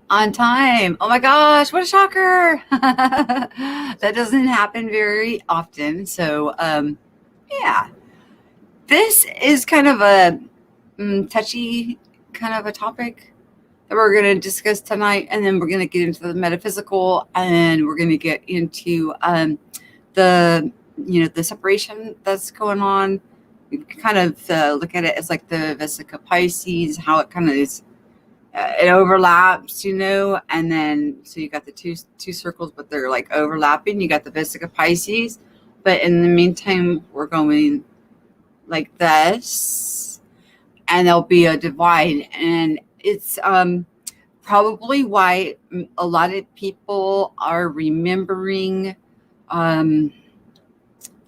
On time. Oh my gosh, what a shocker. That doesn't happen very often. So, yeah, this is kind of a touchy kind of a topic that we're going to discuss tonight. And then we're going to get into the metaphysical, and we're going to get into the, the separation that's going on. We can kind of look at it as like the Vesica Pisces, how it kind of is. It overlaps, and then so you got the two circles, but they're like overlapping. You got the Vesica Pisces, but in the meantime, we're going like this, and there'll be a divide, and it's probably why a lot of people are remembering,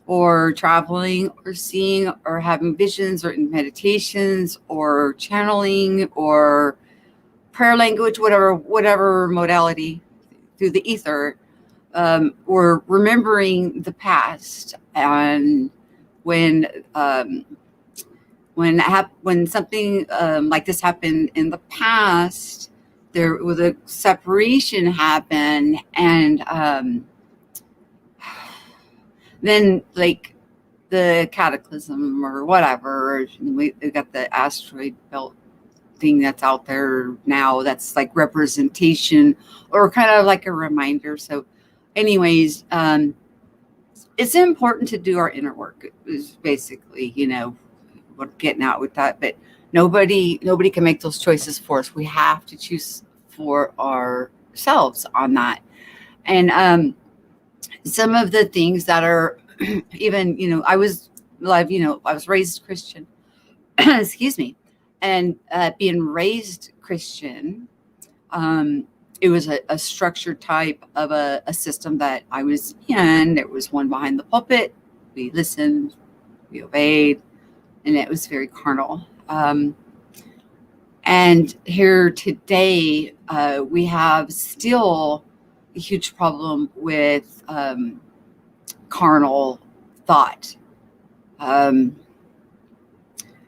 or traveling, or seeing, or having visions, or meditations, or channeling, or prayer language, whatever modality through the ether, or remembering the past. And when something like this happened in the past, there was a separation happen, and then like the cataclysm or whatever, we got the asteroid belt thing that's out there now, that's like representation or kind of like a reminder. So anyways, it's important to do our inner work, is basically what I'm getting out with that. But nobody can make those choices for us. We have to choose for ourselves on that. And some of the things that are even, I was raised Christian. Excuse me. And being raised Christian, it was a structured type of a system that I was in. There was one behind the pulpit. We listened, we obeyed, and it was very carnal. And here today, we have still a huge problem with carnal thought.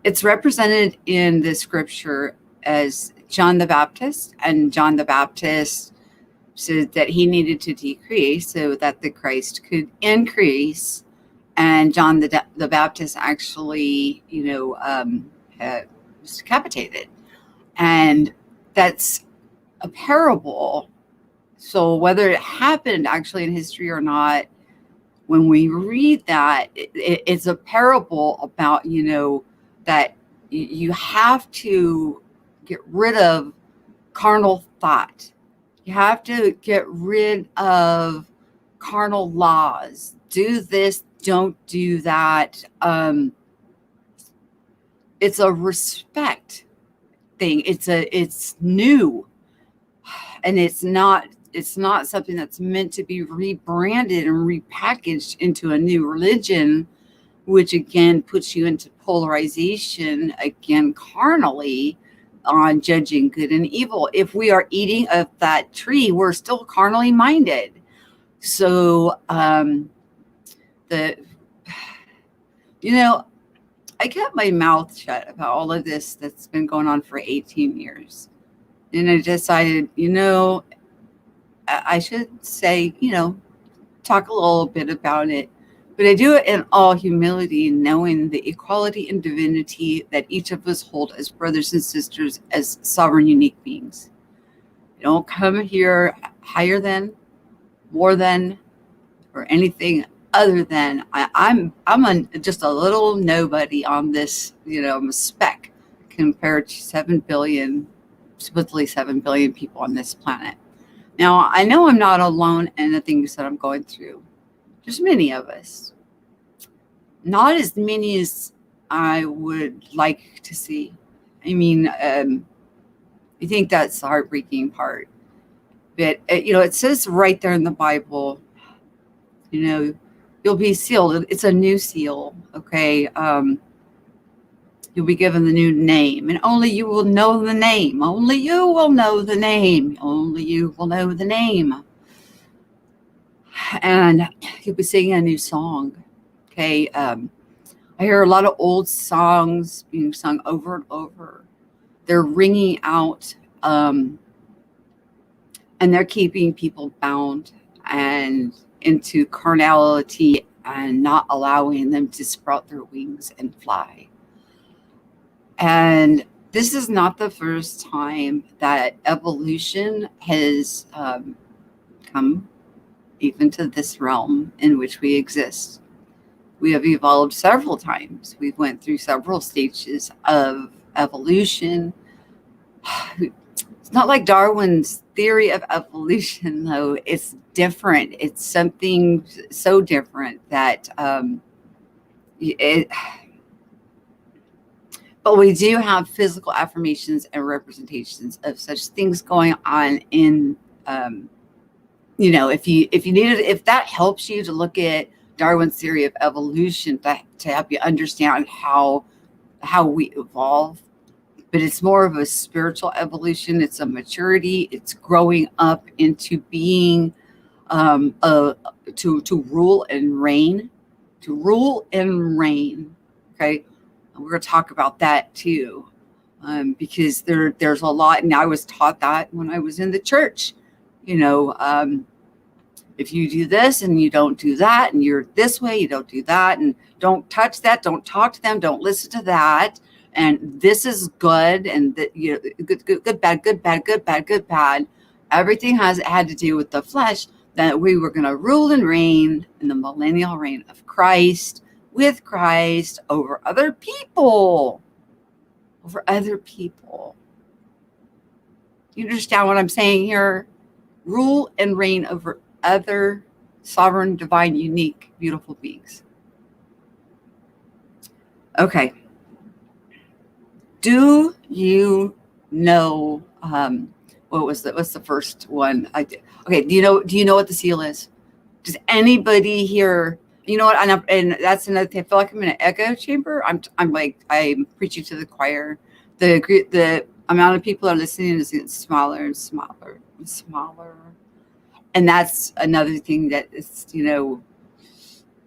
It's represented in the scripture as John the Baptist, and John the Baptist said that he needed to decrease so that the Christ could increase. And John the Baptist actually, was decapitated. And that's a parable. So whether it happened actually in history or not, when we read that, it's a parable about, that you have to get rid of carnal thought. You have to get rid of carnal laws. Do this, don't do that. It's a respect thing. It's new, and it's not something that's meant to be rebranded and repackaged into a new religion, which again puts you into polarization, again carnally, on judging good and evil. If we are eating of that tree, we're still carnally minded. So I kept my mouth shut about all of this that's been going on for 18 years. And I decided, I should say, talk a little bit about it. But I do it in all humility, knowing the equality and divinity that each of us hold as brothers and sisters, as sovereign, unique beings. I don't come here higher than, more than, or anything other than. I'm just a little nobody on this, I'm a speck compared to 7 billion, supposedly 7 billion people on this planet. Now, I know I'm not alone in the things that I'm going through. There's many of us. Not as many as I would like to see. I mean, I think that's the heartbreaking part. But, it says right there in the Bible, you know, you'll be sealed. It's a new seal, okay? You'll be given the new name, and only you will know the name. Only you will know the name. Only you will know the name. And you'll be singing a new song, okay? I hear a lot of old songs being sung over and over. They're ringing out, and they're keeping people bound and into carnality and not allowing them to sprout their wings and fly. And this is not the first time that evolution has come even to this realm in which we exist. We have evolved several times. We've went through several stages of evolution. It's not like Darwin's theory of evolution, though. It's different. It's something so different that but we do have physical affirmations and representations of such things going on in if that helps you to look at Darwin's theory of evolution to help you understand how we evolve. But it's more of a spiritual evolution. It's a maturity. It's growing up into being to rule and reign, Okay, and we're going to talk about that too, because there's a lot. And I was taught that when I was in the church. If you do this and you don't do that, and you're this way, you don't do that, and don't touch that, don't talk to them, don't listen to that, and this is good, and that good, bad, good, bad, good, bad, good, bad. Everything had to do with the flesh. That we were going to rule and reign in the millennial reign of Christ, with Christ, over other people. You understand what I'm saying here? Rule and reign over other sovereign, divine, unique, beautiful beings. Okay. Do you know what's the first one? Okay, do you know what the seal is? Does anybody here? You know what? And that's another thing. I feel like I'm in an echo chamber. I'm preaching to the choir. The amount of people that are listening is getting smaller and smaller and smaller. And that's another thing that is,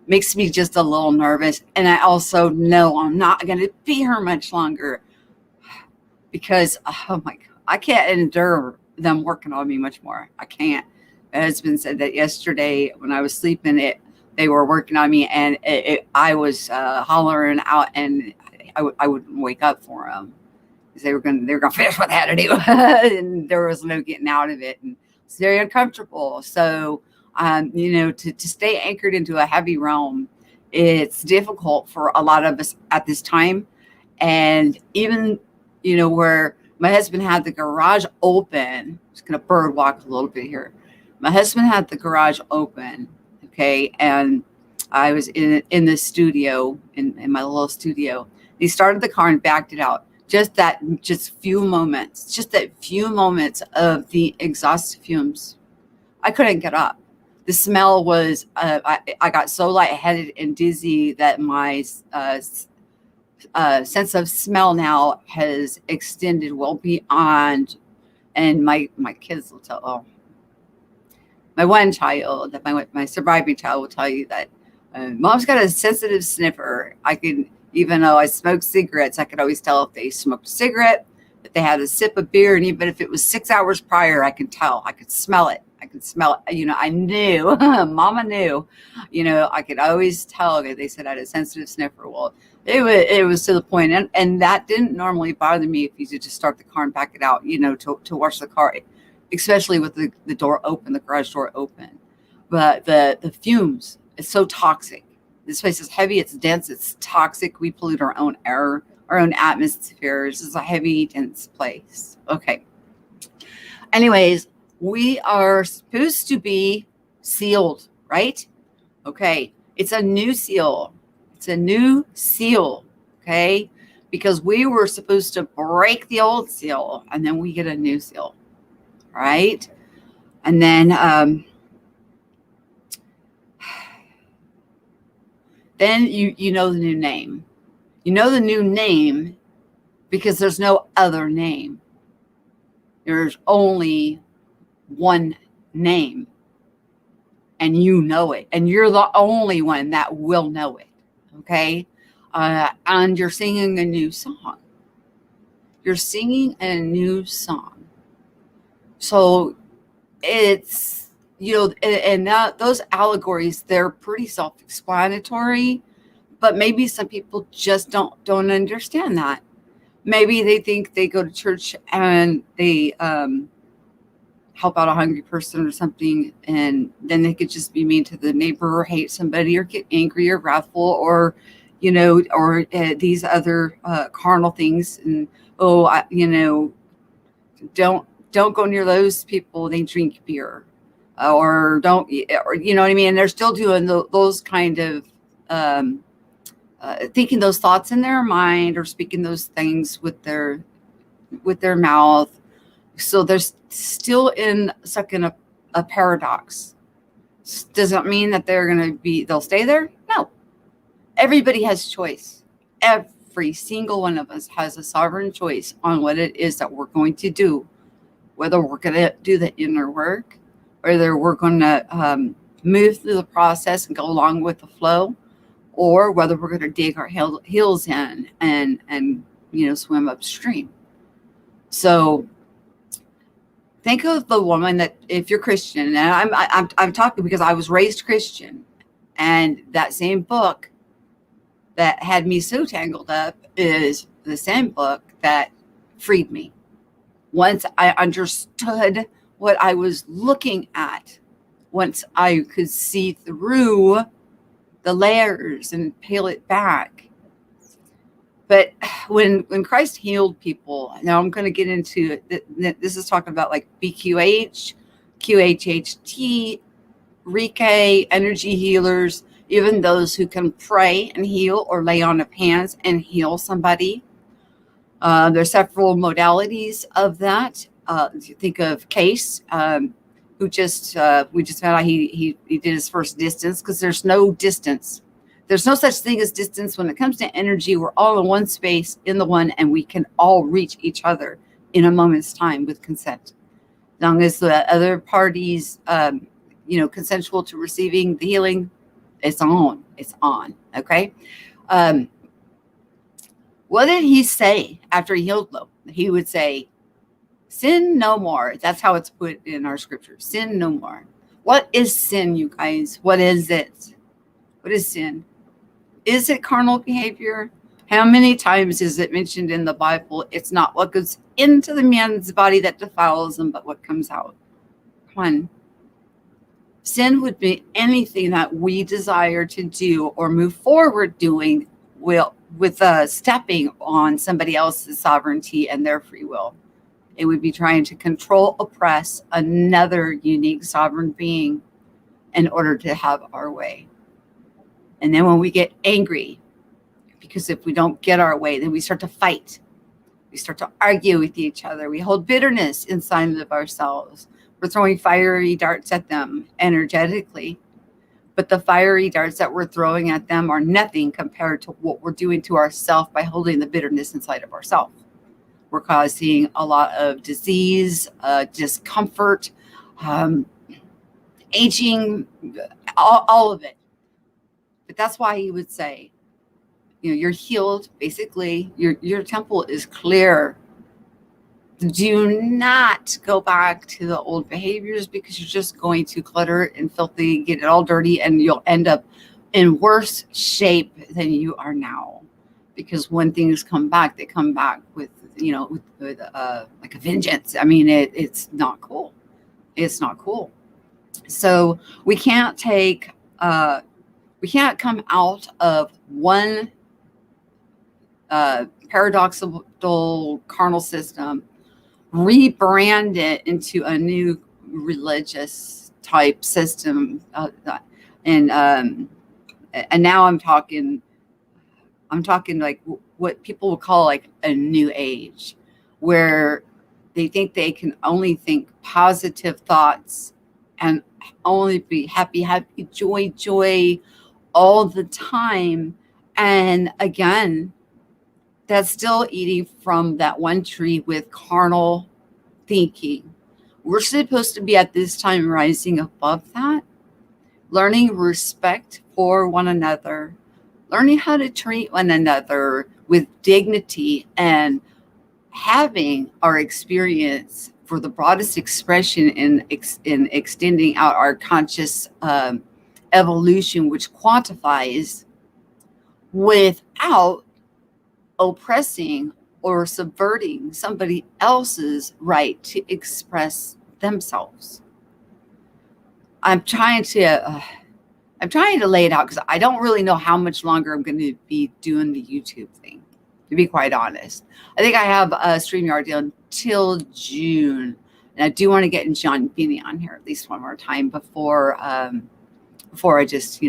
makes me just a little nervous. And I also know I'm not going to be here much longer because, oh my God, I can't endure them working on me much more. I can't. My husband said that yesterday when I was sleeping, they were working on me, and I was hollering out, and I wouldn't wake up for them because they were going to finish what they had to do, and there was no getting out of it, and it's very uncomfortable. So, to stay anchored into a heavy realm, it's difficult for a lot of us at this time, and even where my husband had the garage open. I'm just going to bird walk a little bit here. My husband had the garage open, okay, and I was in the studio, in my little studio. He started the car and backed it out. Just that few moments of the exhaust fumes. I couldn't get up. The smell was, I got so lightheaded and dizzy that my sense of smell now has extended well beyond, and my kids will tell, my one child, my surviving child will tell you that mom's got a sensitive sniffer. Even though I smoke cigarettes, I could always tell if they smoked a cigarette, if they had a sip of beer, and even if it was 6 hours prior, I could tell. I could smell it. I knew. Mama knew. I could always tell. They said I had a sensitive sniffer. Well, it was to the point, and that didn't normally bother me if you could just start the car and back it out, to wash the car, especially with the door open, the garage door open. But the fumes, it's so toxic. This place is heavy, it's dense, it's toxic. We pollute our own air, our own atmosphere. This is a heavy, dense place. Okay. Anyways, we are supposed to be sealed, right? Okay. It's a new seal. Okay. okay? Because we were supposed to break the old seal and then we get a new seal, right? And then you know the new name. You know the new name because there's no other name. There's only one name, and you know it, and you're the only one that will know it, okay? And you're singing a new song. You're singing a new song. So it's, and those allegories, they're pretty self-explanatory, but maybe some people just don't understand that. Maybe they think they go to church and they help out a hungry person or something, and then they could just be mean to the neighbor or hate somebody or get angry or wrathful or, or these other carnal things. And don't go near those people. They drink beer, or don't, or you know what I mean. And they're still doing those kind of thinking those thoughts in their mind or speaking those things with their mouth. So they're still stuck in a paradox. Does that mean that they'll stay there? No. Everybody has choice. Every single one of us has a sovereign choice on what it is that we're going to do, whether we're going to do the inner work, whether we're going to move through the process and go along with the flow, or whether we're going to dig our heels in and swim upstream. So think of the woman that, if you're Christian, and I'm talking because I was raised Christian, and that same book that had me so tangled up is the same book that freed me. Once I understood what I was looking at, once I could see through the layers and peel it back. But when Christ healed people, now I'm going to get into it. This is talking about like BQH, QHHT, Reiki, energy healers, even those who can pray and heal or lay on of hands and heal somebody. There's several modalities of that. You think of Case, who we just found out he did his first distance, because there's no distance. There's no such thing as distance. When it comes to energy, we're all in one space, in the one, and we can all reach each other in a moment's time with consent. As long as the other parties, consensual to receiving the healing, it's on. Okay. What did he say after he healed them? He would say, sin no more. That's how it's put in our scripture. Sin no more. What is sin, you guys? What is it? What is sin? Is it carnal behavior? How many times is it mentioned in the Bible? It's not what goes into the man's body that defiles him, but what comes out. One. Sin would be anything that we desire to do or move forward doing with stepping on somebody else's sovereignty and their free will. It would be trying to control, oppress another unique sovereign being in order to have our way. And then when we get angry, because if we don't get our way, then we start to fight. We start to argue with each other. We hold bitterness inside of ourselves. We're throwing fiery darts at them energetically. But the fiery darts that we're throwing at them are nothing compared to what we're doing to ourselves by holding the bitterness inside of ourselves. We're causing a lot of disease, discomfort, aging, all of it. But that's why he would say, you're healed. Basically, your temple is clear. Do not go back to the old behaviors, because you're just going to clutter and filthy, get it all dirty, and you'll end up in worse shape than you are now. Because when things come back, they come back with like a vengeance. I mean, it's not cool. It's not cool. So we can't come out of one paradoxical carnal system, rebrand it into a new religious type system, and now I'm talking I'm talking like what people would call like a new age, where they think they can only think positive thoughts and only be happy, happy, joy, joy all the time. And again, that's still eating from that one tree with carnal thinking. We're supposed to be at this time rising above that, learning respect for one another, learning how to treat one another with dignity, and having our experience for the broadest expression in extending out our conscious evolution, which quantifies without oppressing or subverting somebody else's right to express themselves. I'm trying to lay it out because I don't really know how much longer I'm going to be doing the YouTube thing, to be quite honest. I think I have a StreamYard deal until June, and I do want to get John Beanie on here at least one more time before I just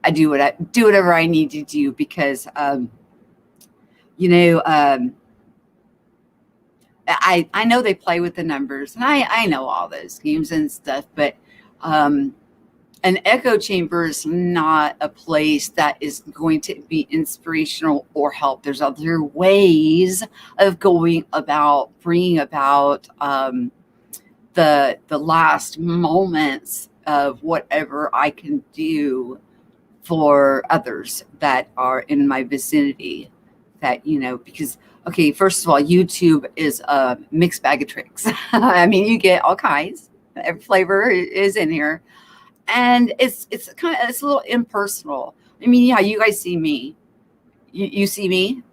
I do whatever I need to do, because I know they play with the numbers, and I know all those games and stuff, but an echo chamber is not a place that is going to be inspirational or help. There's other ways of going about bringing about the last moments of whatever I can do for others that are in my vicinity. That, because, okay, first of all, YouTube is a mixed bag of tricks. I mean, you get all kinds. Every flavor is in here. And it's a little impersonal. I mean, yeah, you guys see me. You see me.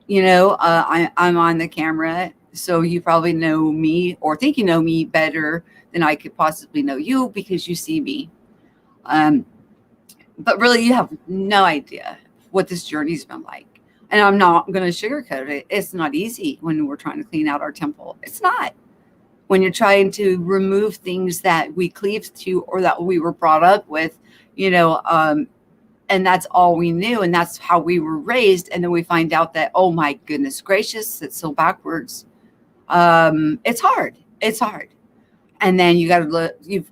I'm on the camera, so you probably know me or think you know me better than I could possibly know you, because you see me. But really, you have no idea what this journey's been like. And I'm not going to sugarcoat it. It's not easy when we're trying to clean out our temple. It's not. When you're trying to remove things that we cleave to or that we were brought up with, and that's all we knew, and that's how we were raised. And then we find out that, oh my goodness gracious, it's so backwards. It's hard. It's hard. And then you've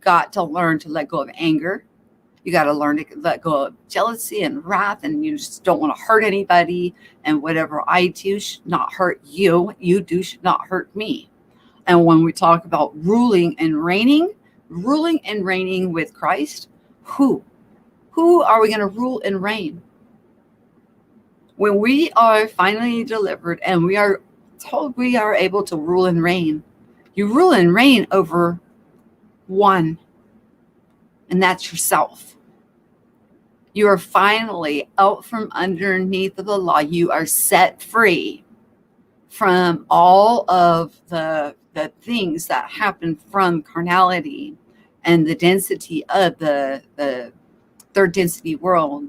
got to learn to let go of anger. You got to learn to let go of jealousy and wrath, and you just don't want to hurt anybody. And whatever I do should not hurt you. You do should not hurt me. And when we talk about ruling and reigning with Christ, who are we going to rule and reign? When we are finally delivered and we are told we are able to rule and reign, you rule and reign over one, and that's yourself. You are finally out from underneath of the law. You are set free from all of the things that happen from carnality and the density of the third density world.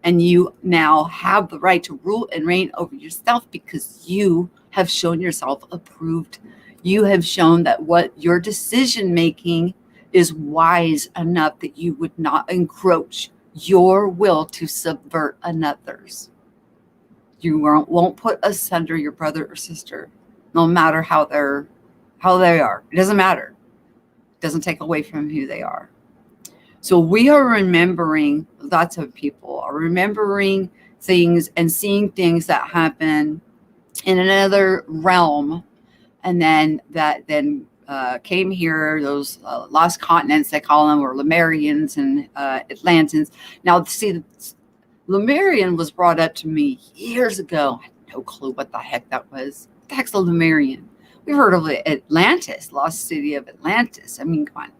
And you now have the right to rule and reign over yourself, because you have shown yourself approved. You have shown that what your decision making is wise enough that you would not encroach your will to subvert another's. You won't put asunder your brother or sister, no matter how they are. It doesn't matter. It doesn't take away from who they are. So we are remembering, lots of people are remembering things and seeing things that happen in another realm, and then came here, those lost continents, they call them, or Lemurians and Atlanteans. Now, see, Lemurian was brought up to me years ago. I had no clue what the heck that was. What the heck's a Lemurian? We've heard of Atlantis, lost city of Atlantis. I mean, come on.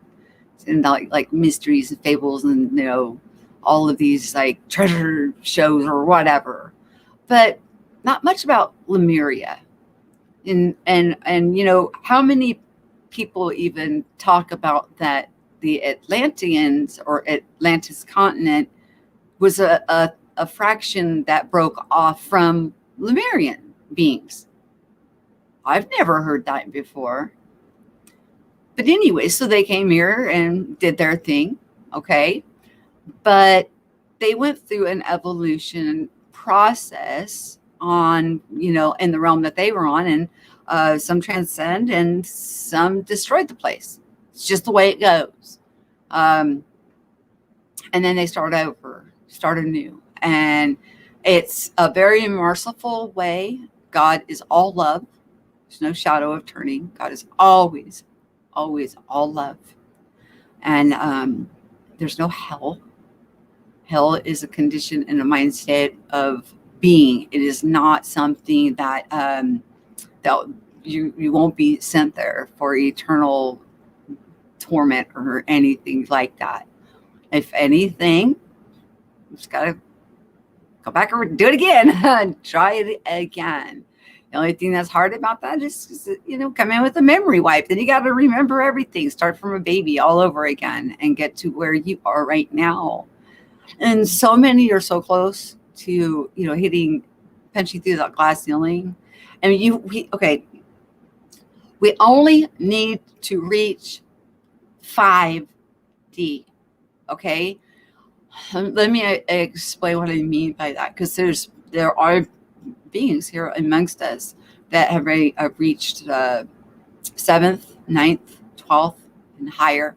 It's in like mysteries and fables and, all of these like treasure shows or whatever. But not much about Lemuria. And how many people even talk about that the Atlanteans or Atlantis continent was a fraction that broke off from Lemurian beings. I've never heard that before. But anyway, so they came here and did their thing, okay? But they went through an evolution process on, in the realm that they were on, and some transcend and some destroyed the place. It's just the way it goes. And then they start anew. And it's a very merciful way. God is all love. There's no shadow of turning. God is always, always all love. And there's no hell. Hell is a condition and a mind state of being. It is not something that that you won't be sent there for eternal torment or anything like that. If anything, you just gotta go back and do it again. Try it again. The only thing that's hard about that is, come in with a memory wipe. Then you got to remember everything. Start from a baby all over again and get to where you are right now. And so many are so close to, punching through that glass ceiling. And we only need to reach 5D. Okay. Let me explain what I mean by that, because there are beings here amongst us that have reached 7th, 9th, 12th, and higher,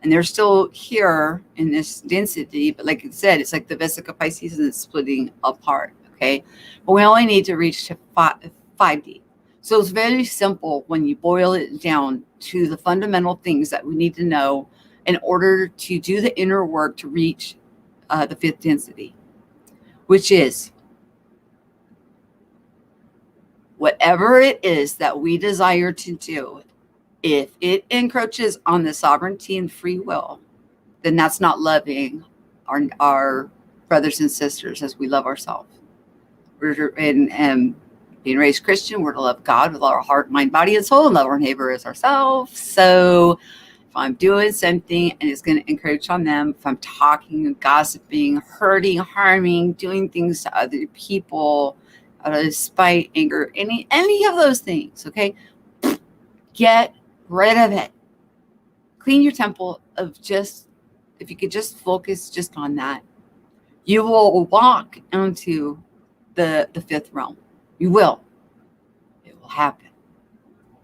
and they're still here in this density. But like I said, it's like the Vesica Pisces and it's splitting apart. Okay, but we only need to reach to 5D. So it's very simple when you boil it down to the fundamental things that we need to know in order to do the inner work to reach the 5th density, which is whatever it is that we desire to do. If it encroaches on the sovereignty and free will, then that's not loving our brothers and sisters as we love ourselves. And being raised Christian, we're to love God with all our heart, mind, body, and soul, and love our neighbor as ourselves. So if I'm doing something and it's going to encroach on them, if I'm talking and gossiping, hurting, harming, doing things to other people out of spite, anger, any of those things, okay, get rid of it. Clean your temple of just, if you could just focus just on that, you will walk into the 5th realm. You will. It will happen.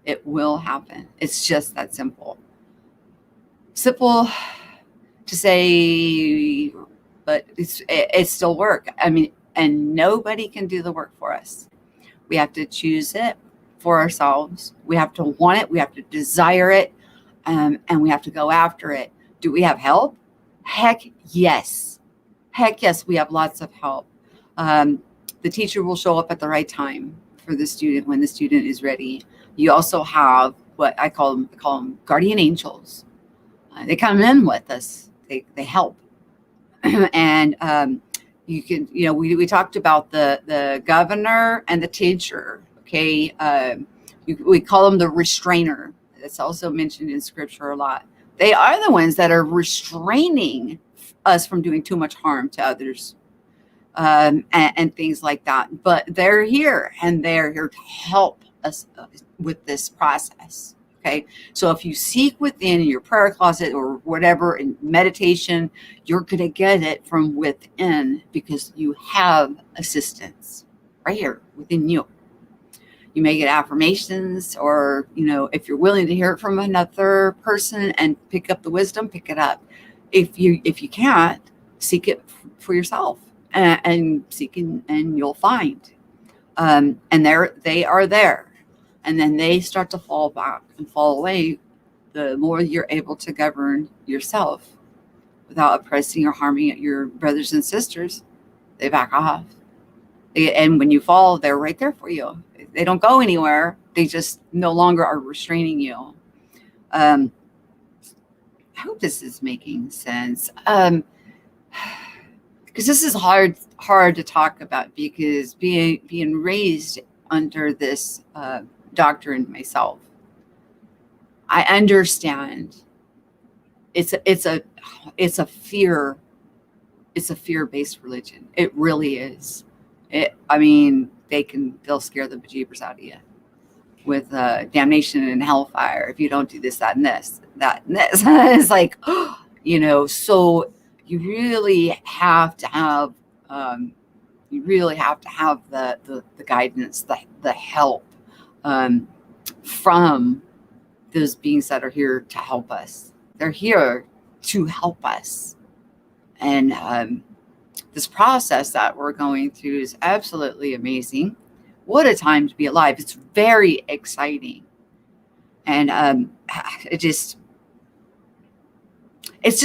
It will happen. It's just that simple. Simple to say, but it's still work. I mean, and nobody can do the work for us. We have to choose it for ourselves. We have to want it. We have to desire it. And we have to go after it. Do we have help? Heck yes. Heck yes, we have lots of help. The teacher will show up at the right time for the student when the student is ready. You also have what I call them guardian angels. They come in with us. They help. And you can, we talked about the governor and the teacher. Okay, we call them the restrainer. It's also mentioned in scripture a lot. They are the ones that are restraining us from doing too much harm to others, and things like that. But they're here, and they're here to help us with this process. Okay, so if you seek within your prayer closet or whatever in meditation, you're going to get it from within, because you have assistance right here within you. You may get affirmations, or, if you're willing to hear it from another person and pick up the wisdom, pick it up. If you can't, seek it for yourself, and seeking, and you'll find. And they are there. And then they start to fall back and fall away the more you're able to govern yourself without oppressing or harming your brothers and sisters. They back off. And when you fall, they're right there for you. They don't go anywhere. They just no longer are restraining you. I hope this is making sense. Because this is hard to talk about, because being raised under this doctrine myself, I understand it's a fear-based religion. It really is. They'll scare the bejeebers out of you with damnation and hellfire if you don't do this, that, and this. It's like, so you really have to have You really have to have the guidance, the help from those beings that are here to help us. They're here to help us. And this process that we're going through is absolutely amazing. What a time to be alive. It's very exciting. And it's just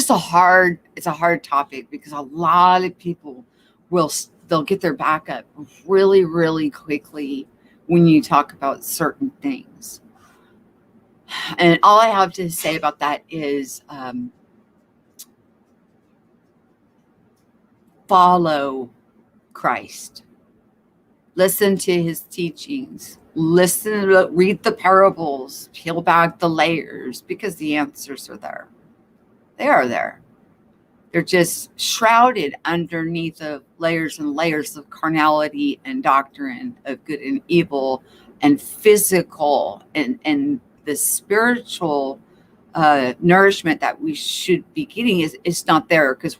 a hard topic, because a lot of people they'll get their back up really, really quickly when you talk about certain things. And all I have to say about that is follow Christ. Listen to his teachings. Read the parables, peel back the layers, because the answers are there. They are there. They're just shrouded underneath of layers and layers of carnality and doctrine of good and evil and physical and the spiritual nourishment that we should be getting is not there, because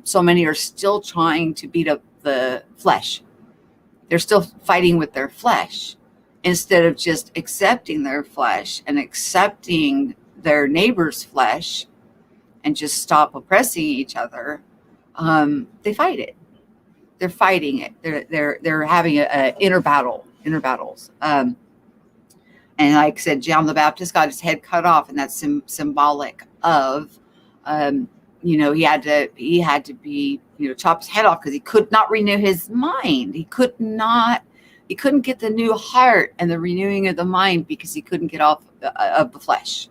so many are still trying to beat up the flesh. They're still fighting with their flesh instead of just accepting their flesh and accepting their neighbor's flesh and just stop oppressing each other. They fight it. They're fighting it. They're having a inner battles. And like I said, John the Baptist got his head cut off, and that's symbolic of, he had to be, chop his head off, because he could not renew his mind. He couldn't get the new heart and the renewing of the mind, because he couldn't get off of the flesh.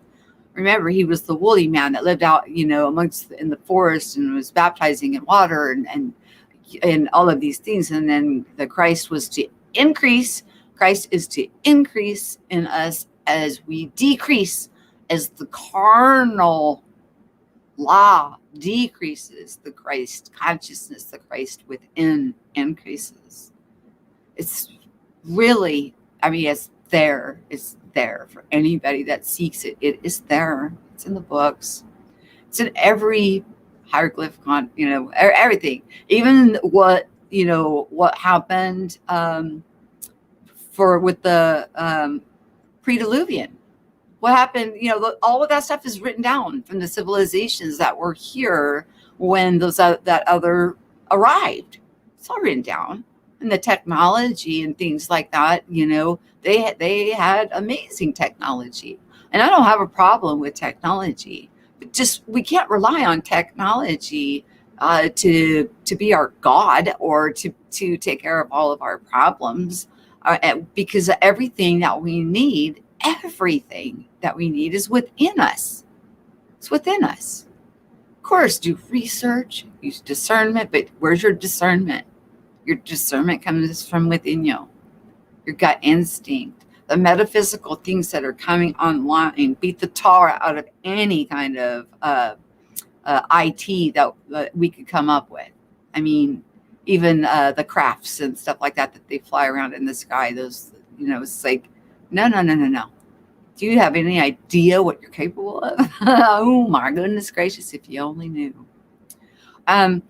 Remember, he was the woolly man that lived out, in the forest and was baptizing in water and all of these things. And then the Christ was to increase. Christ is to increase in us as we decrease, as the carnal law decreases, the Christ consciousness, the Christ within increases. It's really, it's there. It's there for anybody that seeks it. It is there. It's in the books. It's in every hieroglyph, everything. Even what happened with the pre-diluvian. What happened, all of that stuff is written down from the civilizations that were here when that other arrived. It's all written down. And the technology and things like that, they had amazing technology. And I don't have a problem with technology, but just we can't rely on technology to be our God, or to take care of all of our problems, because everything that we need is within us. It's within us. Of course, do research, use discernment, but where's your discernment? Your discernment comes from within you. Your gut instinct, the metaphysical things that are coming online, beat the tar out of any kind of IT that we could come up with. Even the crafts and stuff like that they fly around in the sky. Those, it's like, no. Do you have any idea what you're capable of? Oh my goodness gracious! If you only knew. I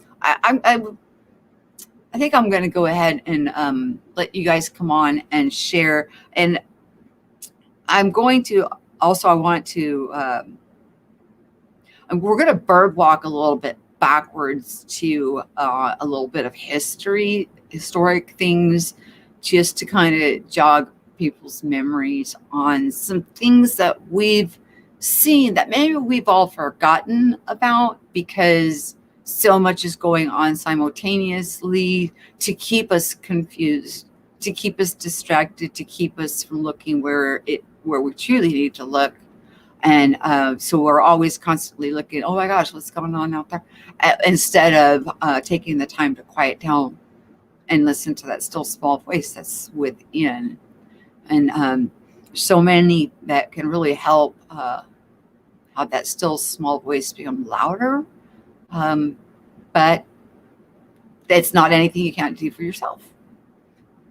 think I'm going to go ahead and let you guys come on and share. And I'm going to also, we're going to bird walk a little bit backwards to a little bit of historic things, just to kind of jog people's memories on some things that we've seen that maybe we've all forgotten about, because so much is going on simultaneously to keep us confused, to keep us distracted, to keep us from looking where we truly need to look. And so we're always constantly looking, oh my gosh, what's going on out there? Instead of taking the time to quiet down and listen to that still small voice that's within. And so many that can really help have that still small voice become louder. But it's not anything you can't do for yourself.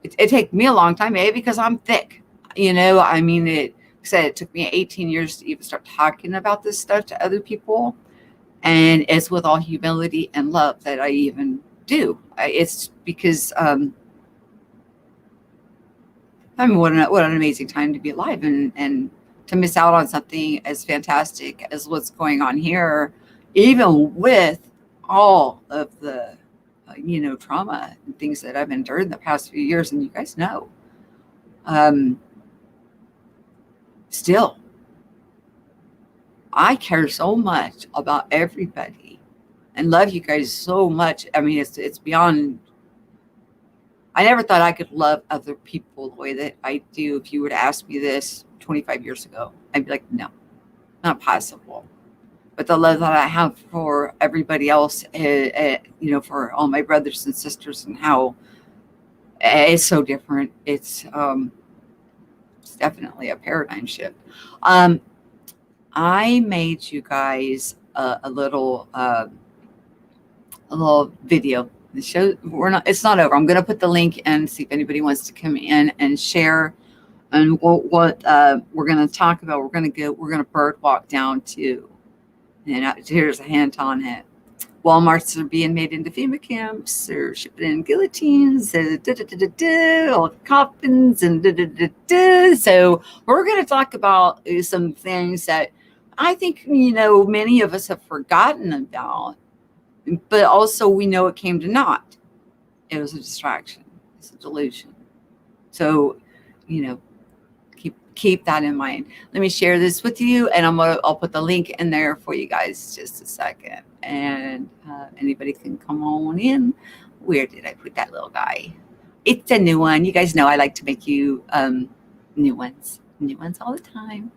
It took me a long time, maybe because I'm thick. It took me 18 years to even start talking about this stuff to other people. And it's with all humility and love that I even do. It's because I mean, what an amazing time to be alive, and to miss out on something as fantastic as what's going on here, even with all of the trauma and things that I've endured in the past few years, and you guys know. Still, I care so much about everybody and love you guys so much. I mean, it's beyond. I never thought I could love other people the way that I do. If you were to ask me this 25 years ago, I'd be like, no, not possible. But the love that I have for everybody else, for all my brothers and sisters, and how it's so different. It's definitely a paradigm shift. I made you guys a little video. The show it's not over. I'm going to put the link and see if anybody wants to come in and share. And what we're going to talk about. We're going to bird walk down to, and here's a hint on it. Walmarts are being made into FEMA camps. They're shipping in guillotines, all coffins, and So we're going to talk about some things that I think many of us have forgotten about. But also we know it came to naught. It was a distraction. It's a delusion. So, keep that in mind. Let me share this with you, and I'll put the link in there for you guys just a second. And anybody can come on in. Where did I put that little guy? It's a new one. You guys know I like to make you new ones all the time.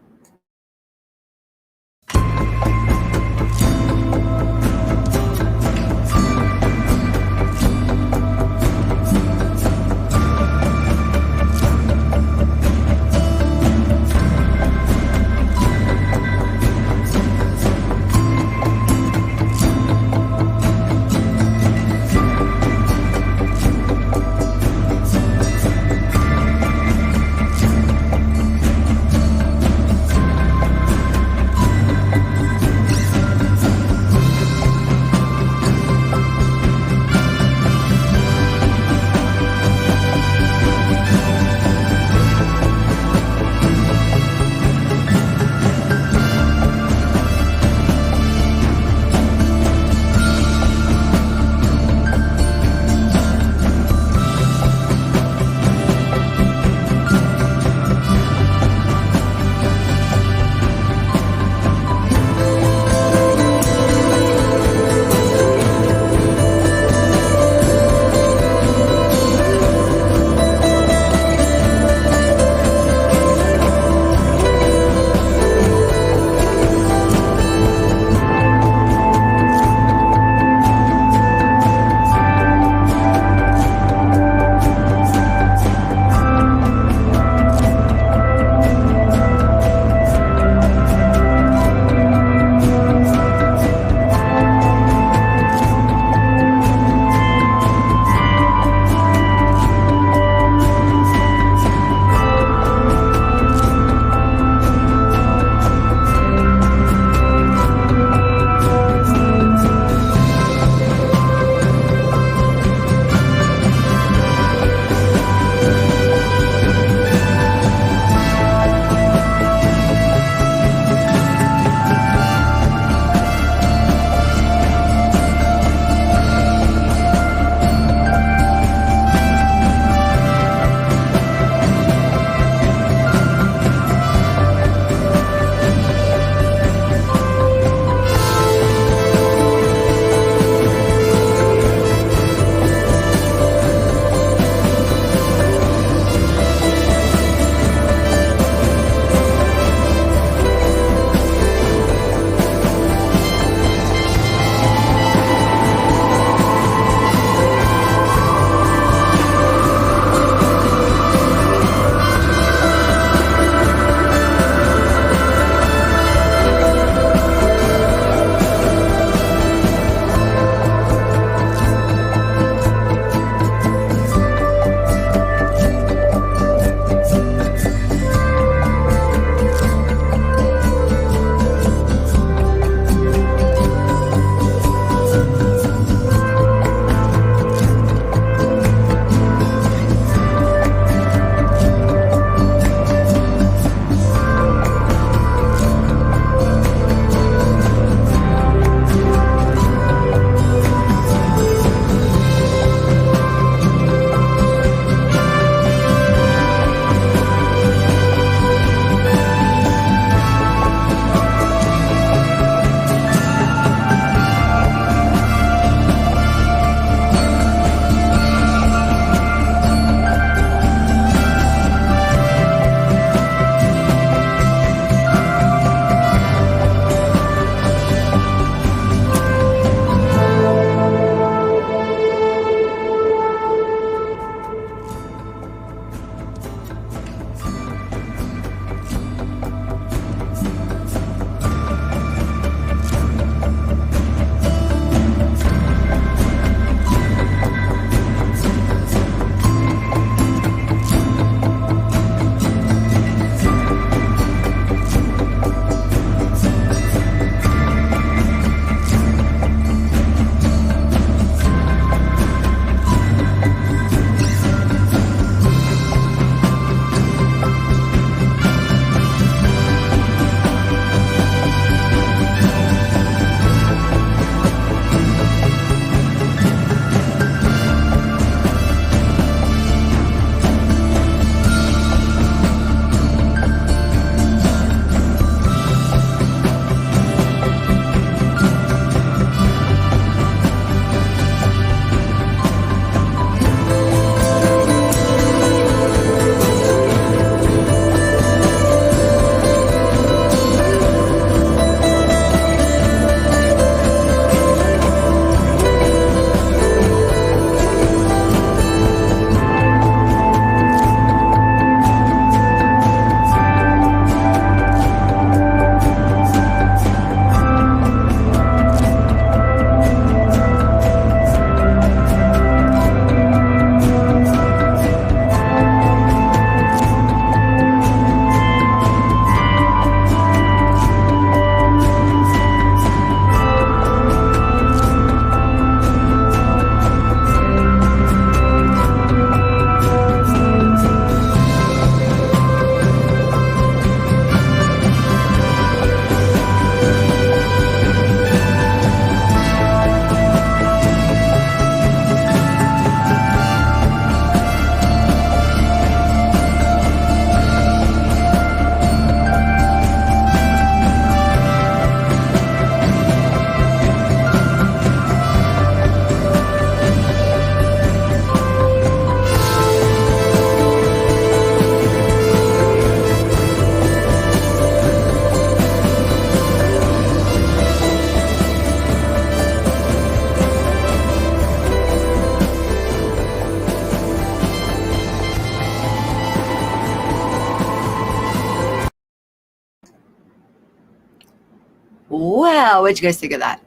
Well, what'd you guys think of that?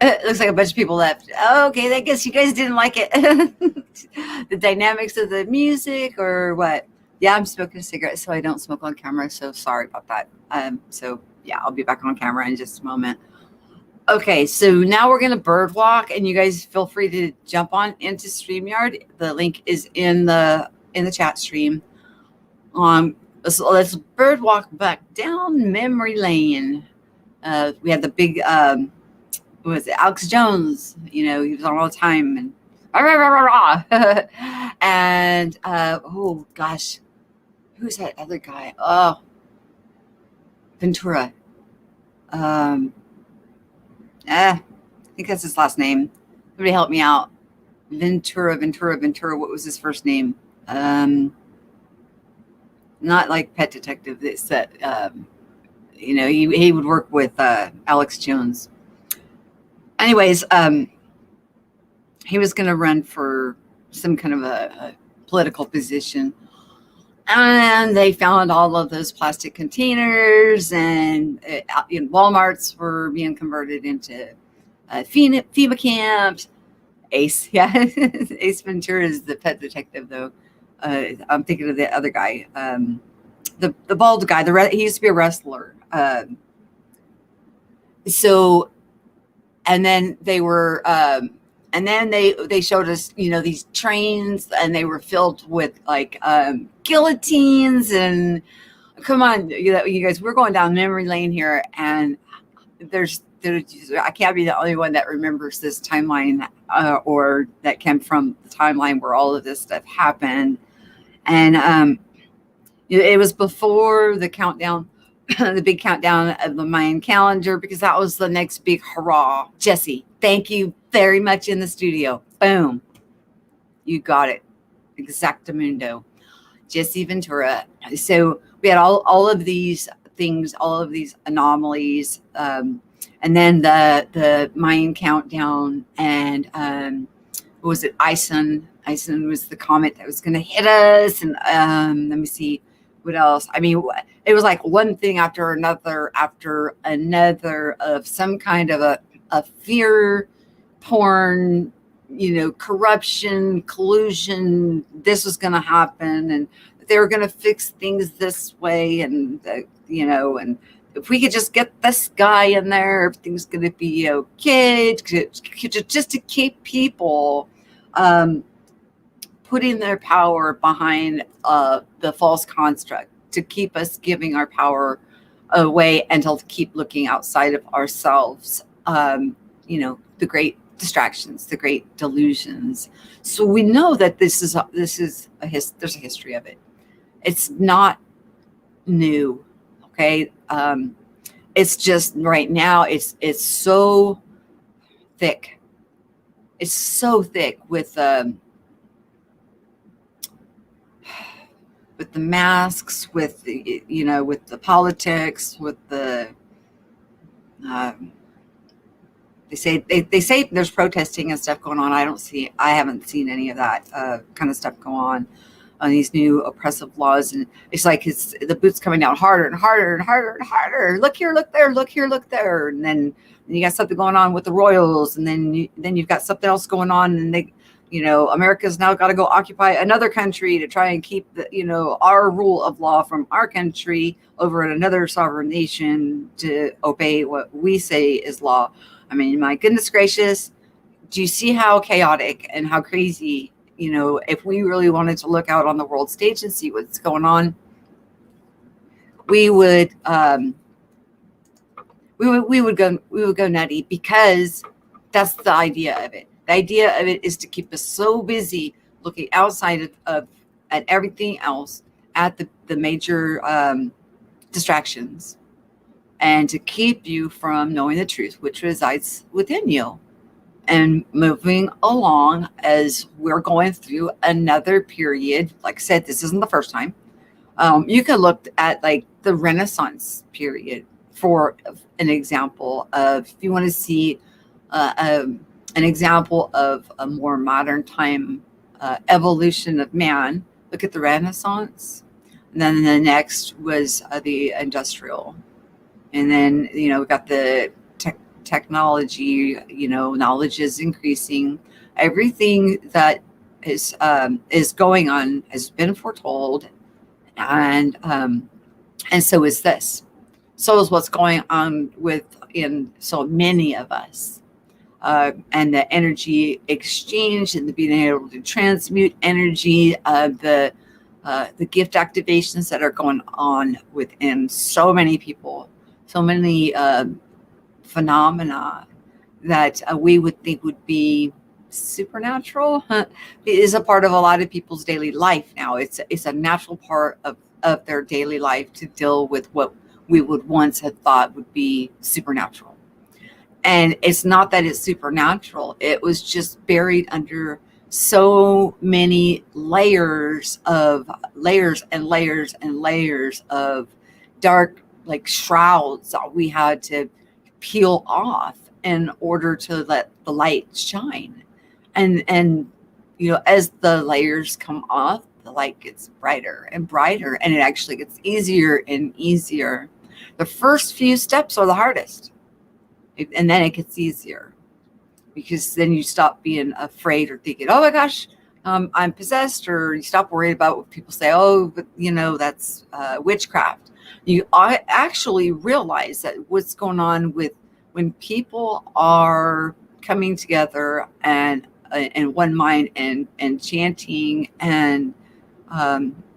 It looks like a bunch of people left. Okay, I guess you guys didn't like it. The dynamics of the music or what? Yeah, I'm smoking a cigarette, so I don't smoke on camera. So sorry about that. So yeah, I'll be back on camera in just a moment. Okay, so now we're gonna bird walk, and you guys feel free to jump on into StreamYard. The link is in the chat stream. Let's bird walk back down memory lane. We had the big what was it, Alex Jones? You know, he was on all the time, and and oh gosh, who's that other guy? Oh, Ventura. I think that's his last name. Somebody help me out. Ventura. What was his first name? Not like Pet Detective. It's that you know, he would work with Alex Jones. Anyways, he was going to run for some kind of a political position. And they found all of those plastic containers, and Walmarts were being converted into FEMA camps. Ace, yeah. Ace Ventura is the pet detective, though. I'm thinking of the other guy, the bald guy. He used to be a wrestler. So, and then they were, and then they showed us, you know, these trains, and they were filled with like guillotines. And come on, you guys, we're going down memory lane here, and there's I can't be the only one that remembers this timeline, or that came from the timeline where all of this stuff happened. And it was before the countdown, the big countdown of the Mayan calendar, because that was the next big hurrah. Jesse, thank you very much in the studio. Boom. You got it. Exactamundo. Jesse Ventura. So we had all of these things, all of these anomalies, and then the Mayan countdown, and what was it? Ison was the comet that was going to hit us, and let me see what else. I mean, it was like one thing after another of some kind of a fear porn, you know, corruption, collusion. This was going to happen, and they were going to fix things this way, and you know, and if we could just get this guy in there, everything's going to be okay. Just to keep people putting their power behind the false construct, to keep us giving our power away, and to keep looking outside of ourselves. You know, the great distractions, the great delusions. So we know that there's a history of it. It's not new. Okay. It's just right now it's so thick. It's so thick with the masks, with the, you know, with the politics, with the they say there's protesting and stuff going on. I haven't seen any of that kind of stuff go on these new oppressive laws, and it's like the boot's coming down harder and harder and harder and harder. Look here, look there, look here, look there, and then you got something going on with the royals, and then you've got something else going on, and they, you know, America's now got to go occupy another country to try and keep the, you know, our rule of law from our country over at another sovereign nation to obey what we say is law. I mean, my goodness gracious, do you see how chaotic and how crazy? You know, if we really wanted to look out on the world stage and see what's going on, we would go nutty, because that's the idea of it. The idea of it is to keep us so busy looking outside of at everything else, at the major distractions, and to keep you from knowing the truth which resides within you. And moving along, as we're going through another period, like I said, this isn't the first time. You could look at like the Renaissance period for an example of, if you want to see an example of a more modern time evolution of man, look at the Renaissance. And then the next was the industrial. And then, you know, we got the technology, knowledge is increasing. Everything that is going on has been foretold, and so is this. So is what's going on in so many of us. And the energy exchange and the being able to transmute energy, the gift activations that are going on within so many people, so many phenomena that we would think would be supernatural, it is a part of a lot of people's daily life now. It's a natural part of their daily life to deal with what we would once have thought would be supernatural. And it's not that it's supernatural. It was just buried under so many layers and layers and layers of dark, like shrouds that we had to peel off in order to let the light shine. And as the layers come off, the light gets brighter and brighter, and it actually gets easier and easier. The first few steps are the hardest. And then it gets easier, because then you stop being afraid or thinking, oh my gosh, I'm possessed, or you stop worrying about what people say. Oh, but that's witchcraft. You actually realize that what's going on with when people are coming together and in one mind and chanting, and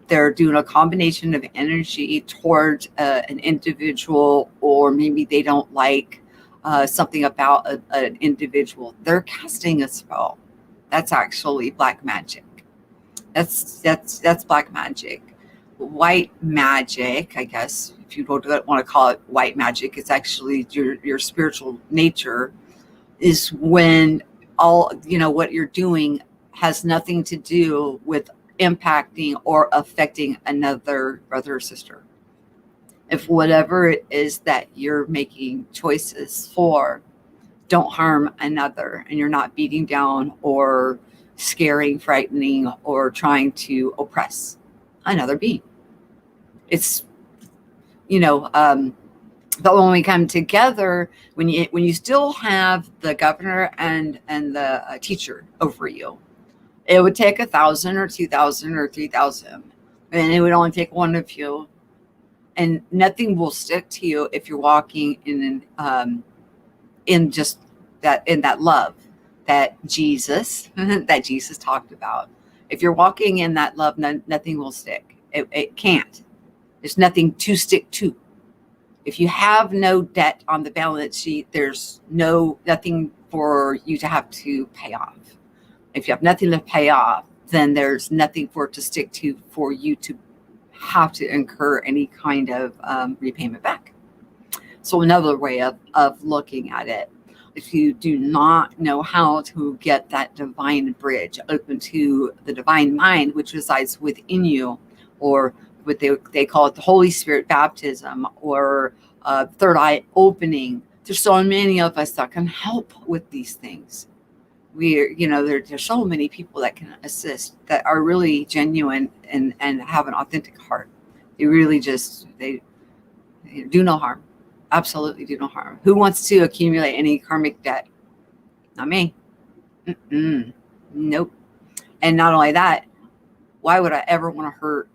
they're doing a combination of energy towards an individual, or maybe they don't like something about an individual. They're casting a spell. That's actually black magic. That's black magic. White magic, I guess, if you don't want to call it white magic, it's actually your spiritual nature, is when all what you're doing has nothing to do with impacting or affecting another brother or sister. If whatever it is that you're making choices for don't harm another, and you're not beating down or scaring, frightening, or trying to oppress another being. It's, but when we come together, when you still have the governor and the teacher over you, it would take 1,000 or 2,000 or 3,000, and it would only take one of you. And nothing will stick to you if you're walking in that love that Jesus talked about. If you're walking in that love, nothing will stick. It can't. There's nothing to stick to. If you have no debt on the balance sheet, there's nothing for you to have to pay off. If you have nothing to pay off, then there's nothing for it to stick to for you to have to incur any kind of repayment back. So another way of looking at it, if you do not know how to get that divine bridge open to the divine mind, which resides within you, or what they call it the Holy Spirit baptism, or third eye opening, there's so many of us that can help with these things. There's so many people that can assist, that are really genuine and have an authentic heart. They really they do no harm. Absolutely do no harm. Who wants to accumulate any karmic debt? Not me. Nope. And not only that, why would I ever want to hurt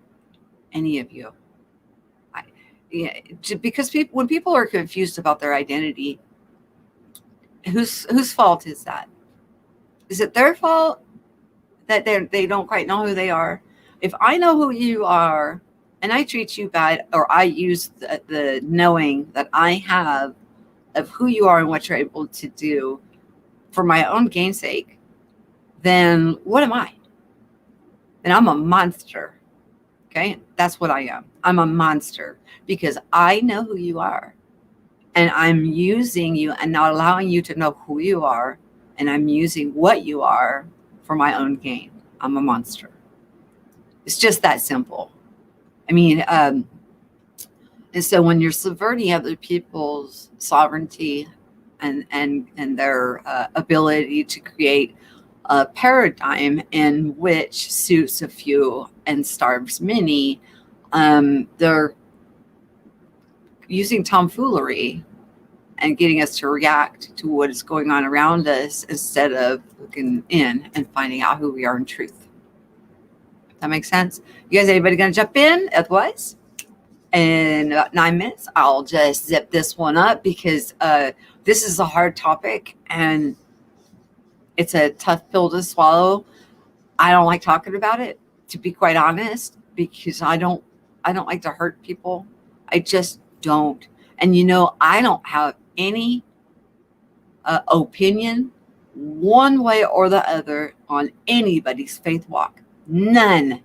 any of you? Because when people are confused about their identity, whose fault is that? Is it their fault that they don't quite know who they are? If I know who you are and I treat you bad, or I use the knowing that I have of who you are and what you're able to do for my own gain's sake, then what am I? Then I'm a monster. Okay? That's what I am. I'm a monster, because I know who you are, and I'm using you and not allowing you to know who you are. And I'm using what you are for my own gain. I'm a monster. It's just that simple. I mean, and so when you're subverting other people's sovereignty and their ability to create a paradigm in which suits a few and starves many, they're using tomfoolery and getting us to react to what is going on around us instead of looking in and finding out who we are in truth. That makes sense? You guys, anybody going to jump in? Otherwise, in about 9 minutes, I'll just zip this one up because this is a hard topic and it's a tough pill to swallow. I don't like talking about it, to be quite honest, because I don't like to hurt people. I just don't. And I don't have any opinion one way or the other on anybody's faith walk. None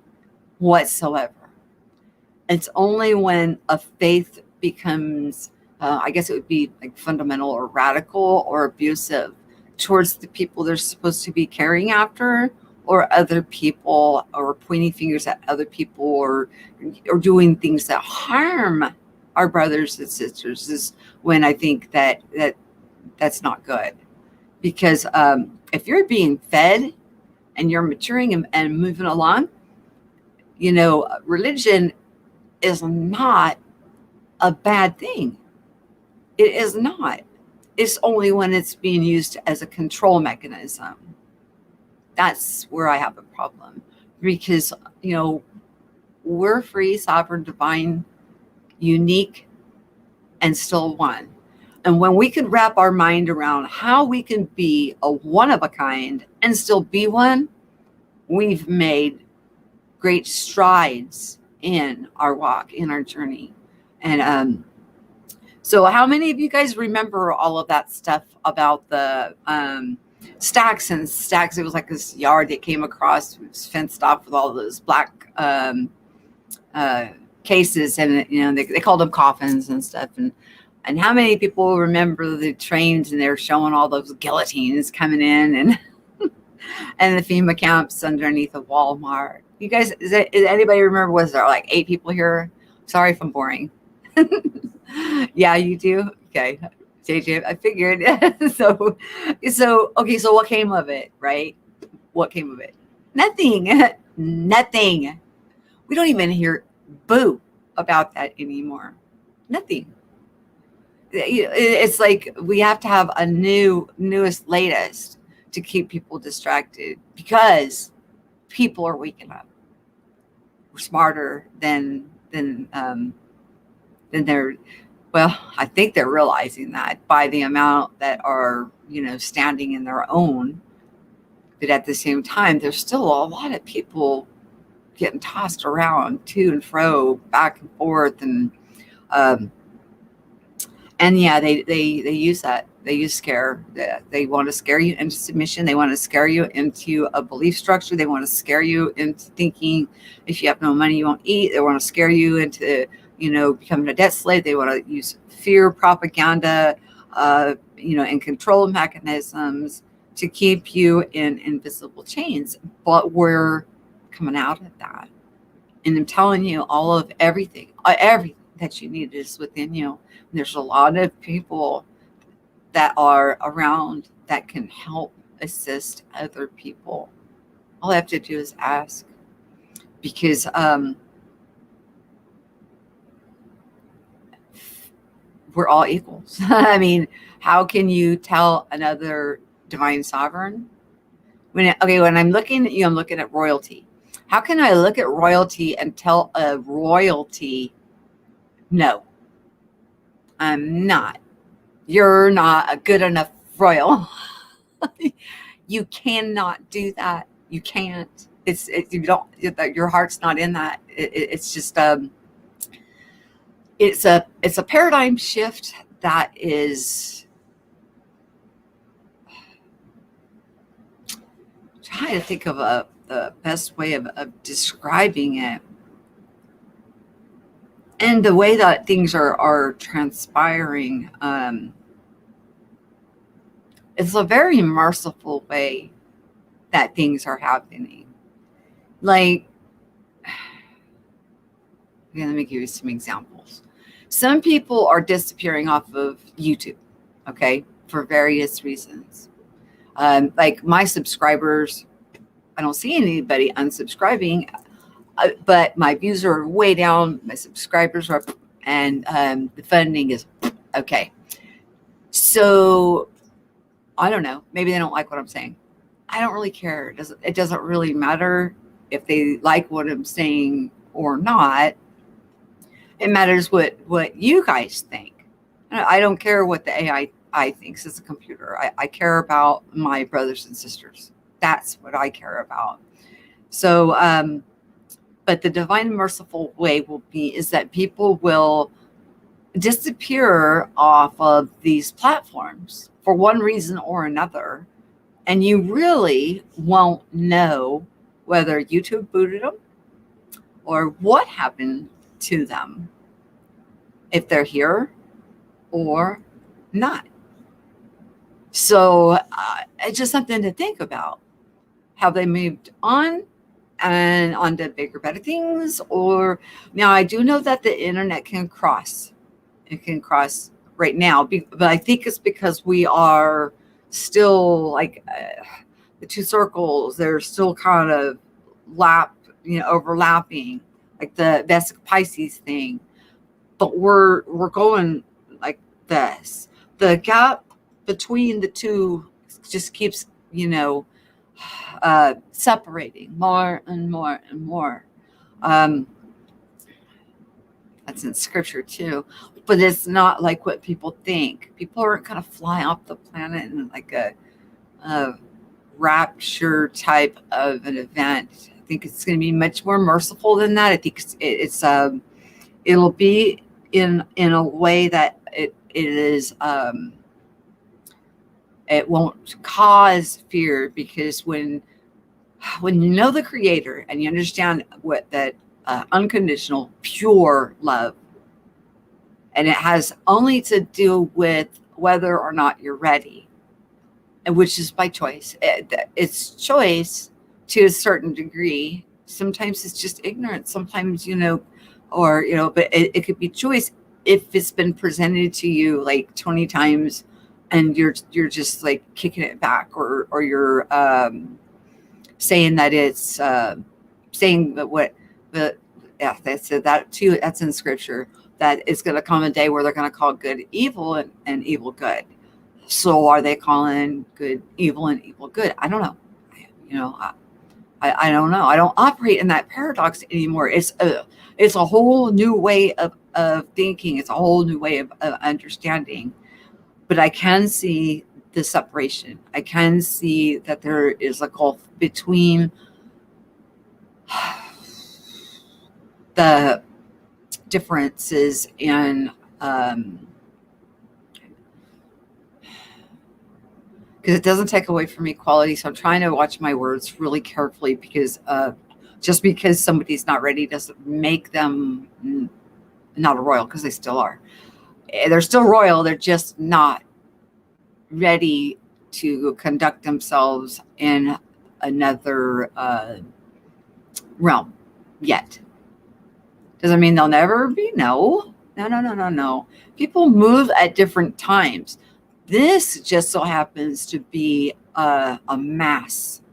whatsoever. It's only when a faith becomes, I guess it would be like fundamental or radical or abusive towards the people they're supposed to be caring after, or other people, or pointing fingers at other people, or doing things that harm our brothers and sisters, is when I think that's not good. Because if you're being fed and you're maturing and moving along, religion is not a bad thing. It is not. It's only when it's being used as a control mechanism. That's where I have a problem, because, we're free, sovereign, divine, unique, and still one. And when we can wrap our mind around how we can be a one of a kind and still be one, we've made great strides in our walk, in our journey. And so how many of you guys remember all of that stuff about the stacks and stacks? It was like this yard that came across, it was fenced off with all those black cases, and they called them coffins and stuff. And how many people remember the trains, and they're showing all those guillotines coming in, and and the FEMA camps underneath of Walmart? You guys, is anybody remember? Was there like 8 people here? Sorry if I'm boring. Yeah, you do? Okay. JJ, I figured. So okay, so what came of it, right? What came of it? Nothing. Nothing. We don't even hear boo about that anymore. Nothing. It's like we have to have a newest, latest to keep people distracted, because people are waking up. We're smarter than they're. Well, I think they're realizing that by the amount that are, standing in their own. But at the same time, there's still a lot of people getting tossed around to and fro, back and forth, and yeah, they use that. They use scare. They want to scare you into submission. They want to scare you into a belief structure. They want to scare you into thinking if you have no money, you won't eat. They want to scare you into becoming a debt slave. They want to use fear, propaganda, and control mechanisms to keep you in invisible chains. But we're coming out of that. And I'm telling you, all of everything that you need is within you. There's a lot of people that are around that can help assist other people. All I have to do is ask, because we're all equals. I mean, how can you tell another divine sovereign? When I'm looking at you, I'm looking at royalty. How can I look at royalty and tell a royalty, no, I'm not. You're not a good enough royal. You cannot do that. You can't. You don't. Your heart's not in that. It's just it's a paradigm shift that is. Trying to think of the best way of describing it. And the way that things are transpiring, it's a very merciful way that things are happening. Like, okay, let me give you some examples. Some people are disappearing off of YouTube, okay, for various reasons. Like my subscribers, I don't see anybody unsubscribing, but my views are way down, my subscribers are up, and the funding is okay. So I don't know. Maybe they don't like what I'm saying. I don't really care. It doesn't really matter if they like what I'm saying or not. It matters what you guys think. I don't care what the AI thinks as a computer. I care about my brothers and sisters. That's what I care about. So, but the divine and merciful way will be is that people will disappear off of these platforms for one reason or another, and you really won't know whether YouTube booted them or what happened to them, if they're here or not. So it's just something to think about. Have they moved on and onto bigger, better things? Or now I do know that the internet can cross. It can cross right now, but I think it's because we are still like the two circles. They're still kind of overlapping, like the Vesic Pisces thing. But we're going like this. The gap between the two just keeps, separating more and more and more. That's in scripture too, but it's not like what people think. People aren't going to fly off the planet in like a rapture type of an event. I think it's going to be much more merciful than that. I think it'll be in a way that it is it won't cause fear, because when you know the Creator and you understand what that unconditional pure love, and it has only to do with whether or not you're ready, and which is by choice. It's choice to a certain degree. Sometimes it's just ignorance, sometimes but it could be choice if it's been presented to you like 20 times and you're just like kicking it back, or you're saying that it's saying that what the yeah, that's that too. That's in scripture, that it's going to come a day where they're going to call good evil and evil good. So are they calling good evil and evil good? I don't know. I don't know. I don't operate in that paradox anymore. It's a whole new way of thinking. It's a whole new way of understanding. But I can see the separation. I can see that there is a gulf between the differences in because it doesn't take away from equality. So I'm trying to watch my words really carefully, because just because somebody's not ready doesn't make them not a royal, because they still are. They're still royal. They're just not ready to conduct themselves in another realm yet. Doesn't mean they'll never be. No. People move at different times. This just so happens to be a mass.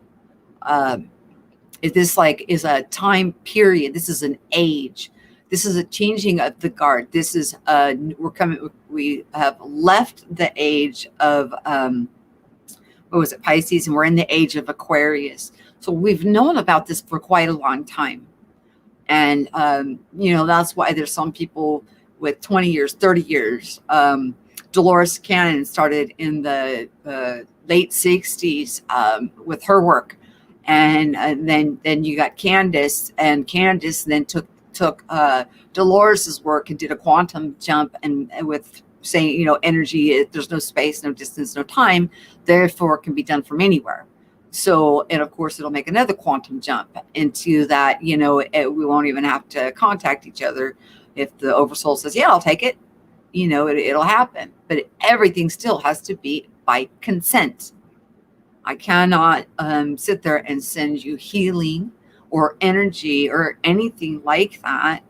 This is a time period. This is an age. This is a changing of the guard. This is we have left the age of Pisces, and we're in the age of Aquarius. So we've known about this for quite a long time. And that's why there's some people with 20 years, 30 years. Dolores Cannon started in the late 60s with her work. And then you got Candace, and Candace then took Dolores's work and did a quantum jump, and with saying, energy, there's no space, no distance, no time, therefore it can be done from anywhere. So, and of course, it'll make another quantum jump into that, we won't even have to contact each other. If the oversoul says, yeah, I'll take it, it'll happen. But everything still has to be by consent. I cannot sit there and send you healing or energy or anything like that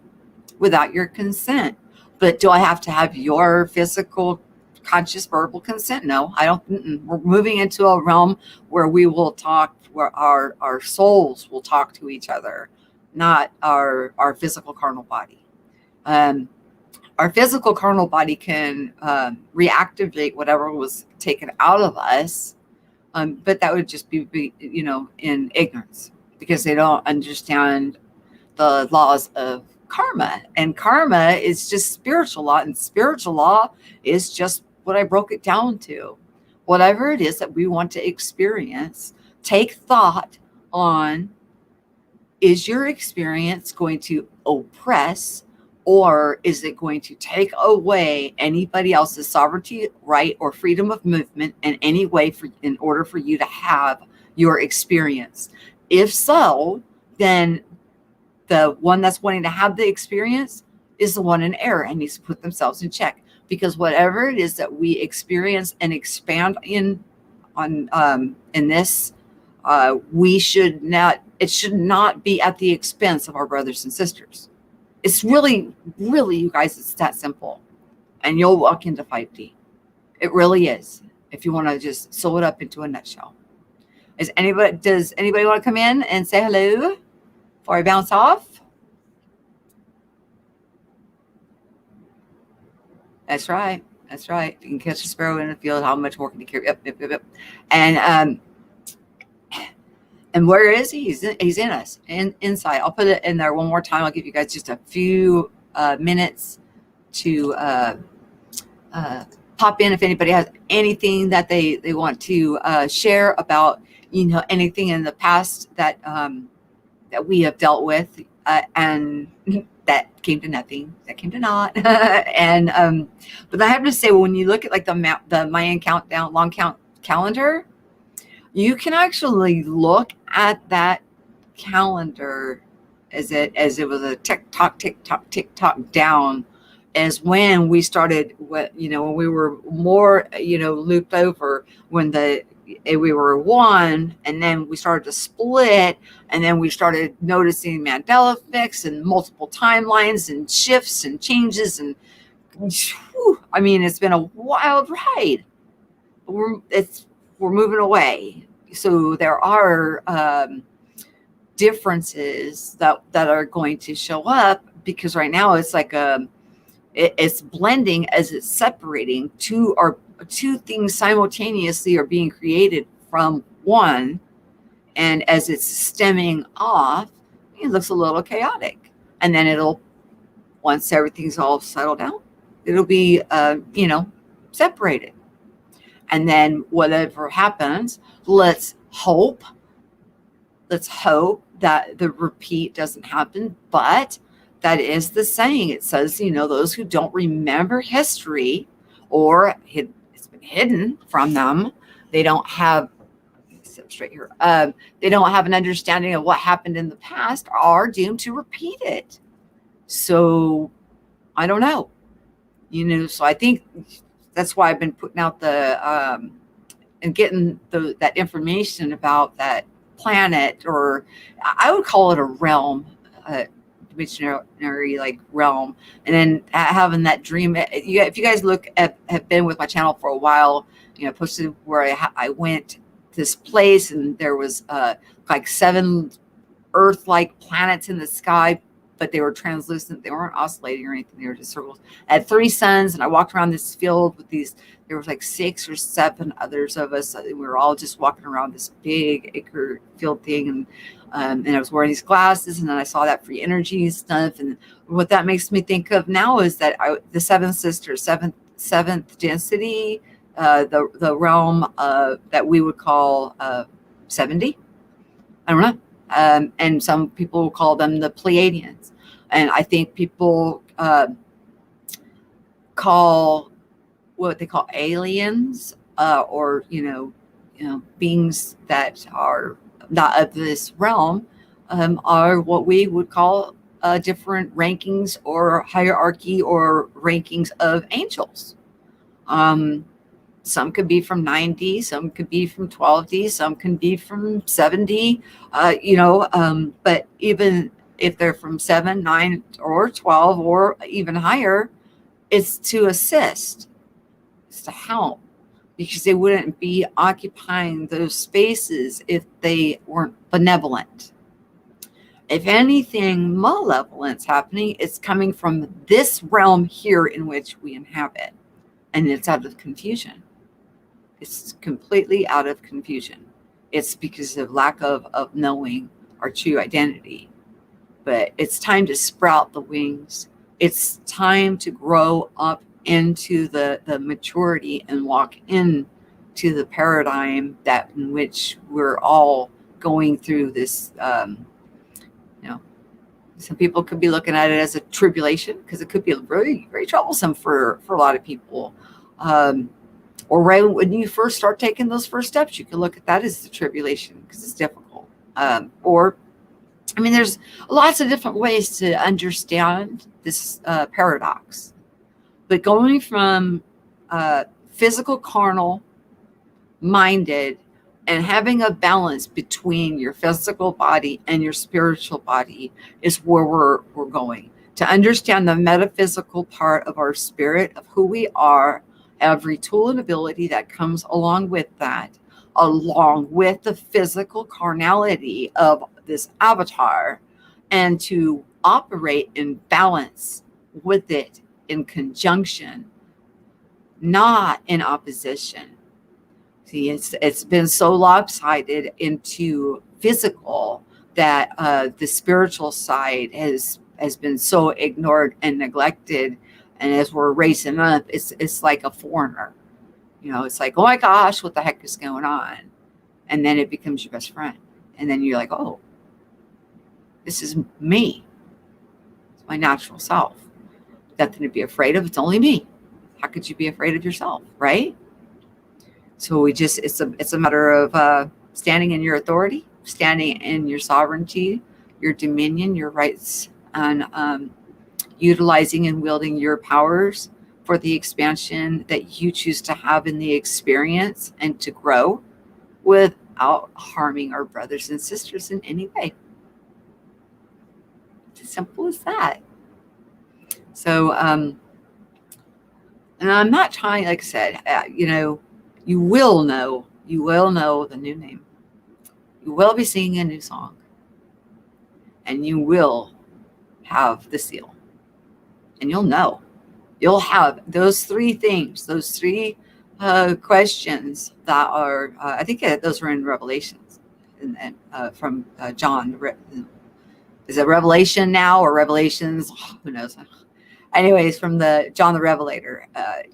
without your consent. But do I have to have your physical, conscious, verbal consent? No, I don't. We're moving into a realm where we will talk, where our souls will talk to each other, not our physical carnal body. our physical carnal body can reactivate whatever was taken out of us, but that would just be in ignorance, because they don't understand the laws of karma. And karma is just spiritual law, and spiritual law is just what I broke it down to. Whatever it is that we want to experience, take thought on, is your experience going to oppress, or is it going to take away anybody else's sovereignty, right, or freedom of movement in any way in order for you to have your experience? If so, then the one that's wanting to have the experience is the one in error and needs to put themselves in check, because whatever it is that we experience and expand in this, we should not. It should not be at the expense of our brothers and sisters. It's really, really, you guys, it's that simple. And you'll walk into 5D. It really is. If you want to just sew it up into a nutshell. Does anybody want to come in and say hello before I bounce off? That's right. That's right. If you can catch a sparrow in the field, how much more can you carry? Yep. And where is he? He's in us, inside. I'll put it in there one more time. I'll give you guys just a few minutes to pop in if anybody has anything that they want to share about, anything in the past that we have dealt with, and that came to nothing, that came to naught. And but I have to say, when you look at like the Mayan countdown, long count calendar, you can actually look at that calendar as it was a tick tock down, as when we started, when we were more, looped over, when we were one, and then we started to split, and then we started noticing Mandela effects and multiple timelines and shifts and changes, and I mean, it's been a wild ride. We're moving away. So there are differences that are going to show up, because right now it's like it's blending as it's separating. Two things simultaneously are being created from one, and as it's stemming off, it looks a little chaotic. And then once everything's all settled down, it'll be separated. And then whatever happens, let's hope that the repeat doesn't happen. But that is the saying. It says, those who don't remember history, or it's been hidden from them, they don't have, sit straight here, they don't have an understanding of what happened in the past, are doomed to repeat it. So I don't know, so I think that's why I've been putting out and getting that information about that planet, or I would call it a realm, dimensionary like realm, and then having that dream. If you guys have been with my channel for a while, posted where I went to this place, and there was like 7 Earth-like planets in the sky, but they were translucent. They weren't oscillating or anything. They were just circles. I had 3 suns, and I walked around this field with these. There was like 6 or 7 others of us. We were all just walking around this big acre field thing, and I was wearing these glasses, and then I saw that free energy and stuff. And what that makes me think of now is that the 7th sister, seventh density, the realm that we would call 70. I don't know. And some people call them the Pleiadians. And I think people call what they call aliens, or beings that are not of this realm, are what we would call different rankings or hierarchy or rankings of angels. Some could be from 9D, some could be from 12D, some can be from 7D, but even if they're from 7, 9, or 12, or even higher, it's to assist, it's to help, because they wouldn't be occupying those spaces if they weren't benevolent. If anything malevolent's happening, it's coming from this realm here in which we inhabit. And it's out of confusion. It's completely out of confusion. It's because of lack of knowing our true identity. But it's time to sprout the wings. It's time to grow up into the maturity and walk into the paradigm that in which we're all going through this. You know, some people could be looking at it as a tribulation because it could be very, very troublesome for a lot of people. Or right when you first start taking those first steps, you can look at that as the tribulation because it's difficult. There's lots of different ways to understand this paradox. But going from physical, carnal, minded, and having a balance between your physical body and your spiritual body is where we're going. To understand the metaphysical part of our spirit, of who we are, every tool and ability that comes along with that, along with the physical carnality of this avatar, and to operate in balance with it, in conjunction, not in opposition. See, it's been so lopsided into physical that the spiritual side has been so ignored and neglected. And as we're racing up, it's like a foreigner. It's like, oh my gosh, what the heck is going on? And then it becomes your best friend. And then you're like, oh, this is me. It's my natural self. Nothing to be afraid of. It's only me. How could you be afraid of yourself, right? So it's a matter of standing in your authority, standing in your sovereignty, your dominion, your rights, and utilizing and wielding your powers for the expansion that you choose to have in the experience and to grow without harming our brothers and sisters in any way. It's as simple as that. So, and I'm not trying, like I said, you will know the new name. You will be singing a new song. And you will have the seal. And you'll know. You'll have those three things, those three questions that are, I think those were in Revelations, and from John. Is it Revelation now or Revelations? Who knows? Anyways, from the John the Revelator,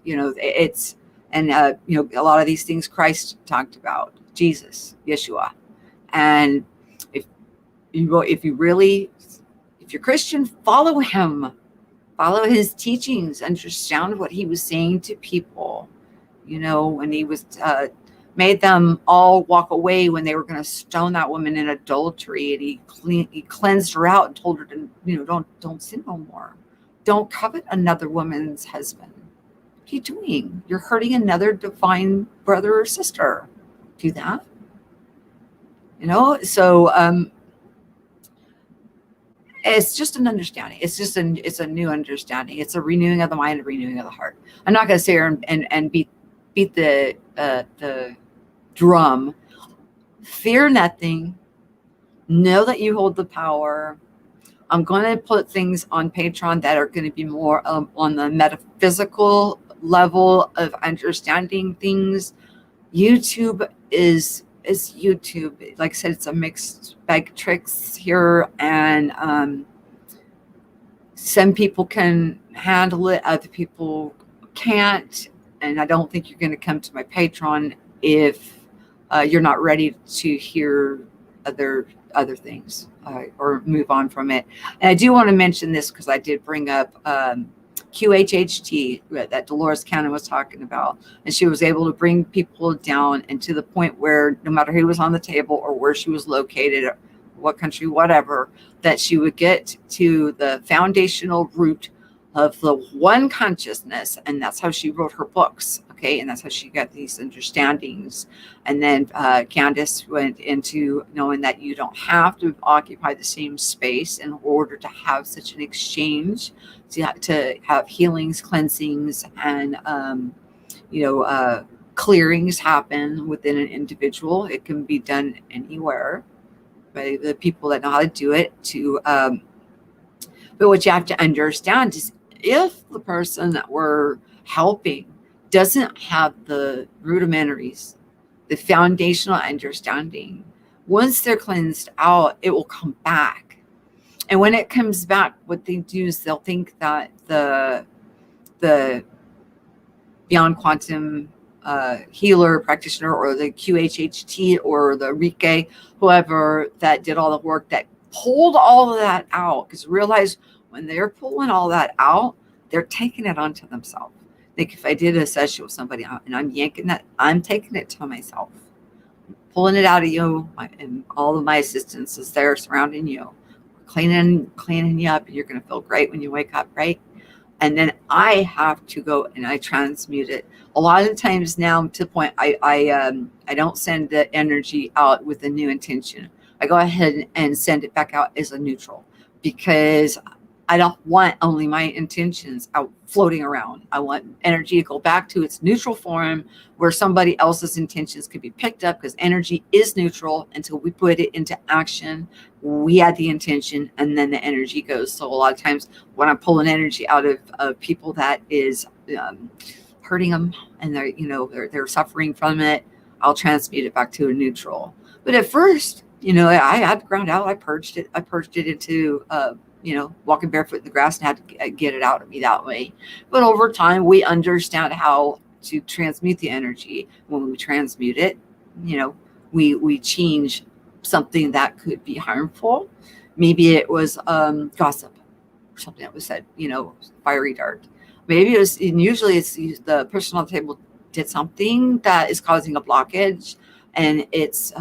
it's, and a lot of these things Christ talked about, Jesus, Yeshua. And if you're Christian, follow him. Follow his teachings, understand what he was saying to people. When he was made them all walk away when they were going to stone that woman in adultery, and he cleansed her out and told her to, don't sin no more. Don't covet another woman's husband. What are you doing? You're hurting another divine brother or sister. Do that. So it's just an understanding. It's a new understanding. It's a renewing of the mind, a renewing of the heart. I'm not going to sit here and beat the drum. Fear nothing. Know that you hold the power. I'm going to put things on Patreon that are going to be more on the metaphysical level of understanding things. YouTube is YouTube. Like I said, it's a mixed bag tricks here, and some people can handle it, other people can't. And I don't think you're going to come to my Patreon if you're not ready to hear other things or move on from it. And I do want to mention this because I did bring up QHHT that Dolores Cannon was talking about, and she was able to bring people down and to the point where no matter who was on the table or where she was located, what country, whatever, that she would get to the foundational root of the one consciousness. And that's how she wrote her books. Okay. And that's how she got these understandings. And then Candace went into knowing that you don't have to occupy the same space in order to have such an exchange, to have healings, cleansings, and, clearings happen within an individual. It can be done anywhere. by the people that know how to do it. But what you have to understand is if the person that we're helping doesn't have the rudimentaries, the foundational understanding, once they're cleansed out, it will come back. And when it comes back, what they do is they'll think that the beyond quantum healer practitioner or the QHHT or the Rike, whoever that did all the work that pulled all of that out, because realize when they're pulling all that out, they're taking it onto themselves. Like if I did a session with somebody and I'm yanking that, I'm taking it to myself, pulling it out of you, and all of my assistants is there surrounding you, cleaning you up, and you're going to feel great when you wake up, right? And then I have to go and I transmute it. A lot of times now, to the point, I don't send the energy out with a new intention. I go ahead and send it back out as a neutral, because I don't want only my intentions out floating around. I want energy to go back to its neutral form where somebody else's intentions could be picked up, because energy is neutral until we put it into action. We had the intention and then the energy goes. So a lot of times when I'm pulling energy out of people that is hurting them and they're suffering from it, I'll transmute it back to a neutral. But at first, I had to ground out. I purged it into walking barefoot in the grass, and had to get it out of me that way. But over time, we understand how to transmute the energy. When we transmute it, we change something that could be harmful. Maybe it was gossip or something that was said, fiery dart. Maybe it was, and usually it's the person on the table did something that is causing a blockage, and it's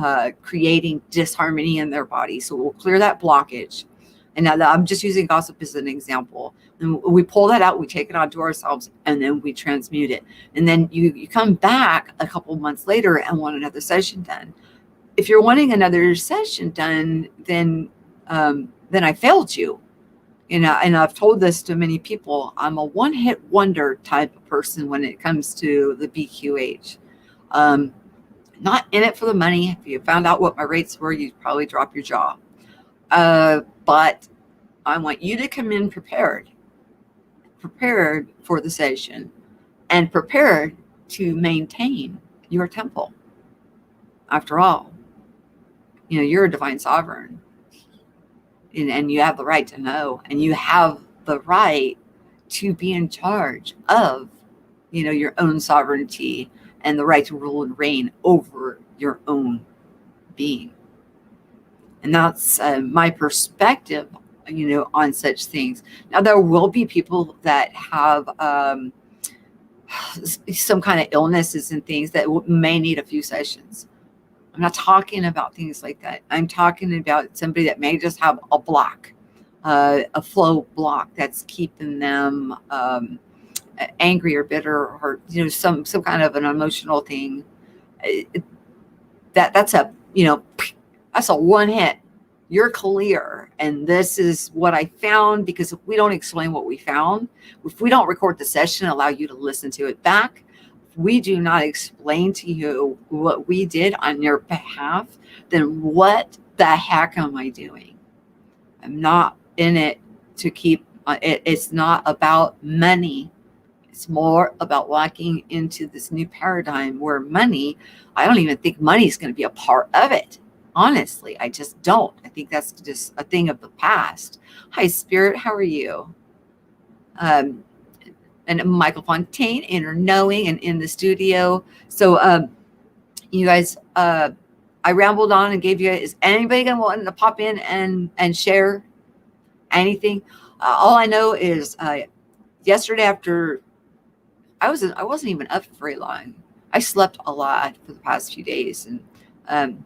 creating disharmony in their body. So we'll clear that blockage. And now I'm just using gossip as an example. And we pull that out, we take it onto ourselves, and then we transmute it. And then you come back a couple months later and want another session done. If you're wanting another session done, then I failed you. And I've told this to many people. I'm a one-hit wonder type of person when it comes to the BQH. Not in it for the money. If you found out what my rates were, you'd probably drop your jaw. But I want you to come in prepared for the session, and prepared to maintain your temple. After all, you're a divine sovereign, and you have the right to know, and you have the right to be in charge of, your own sovereignty, and the right to rule and reign over your own being. And that's my perspective, on such things. Now, there will be people that have some kind of illnesses and things that may need a few sessions. I'm not talking about things like that. I'm talking about somebody that may just have a block, a flow block that's keeping them angry or bitter, or some kind of an emotional thing. That's a one hit. You're clear. And this is what I found, because if we don't explain what we found, if we don't record the session, allow you to listen to it back, if we do not explain to you what we did on your behalf, then what the heck am I doing? I'm not in it to keep it. It's not about money. It's more about walking into this new paradigm where money, I don't even think money is going to be a part of it. Honestly, I just don't. I think that's just a thing of the past. Hi, Spirit. How are you? And Michael Fontaine, Inner Knowing, and in the studio. So, you guys, I rambled on and gave you. Is anybody going to want to pop in and share anything? All I know is yesterday after I wasn't even up for very long. I slept a lot for the past few days, and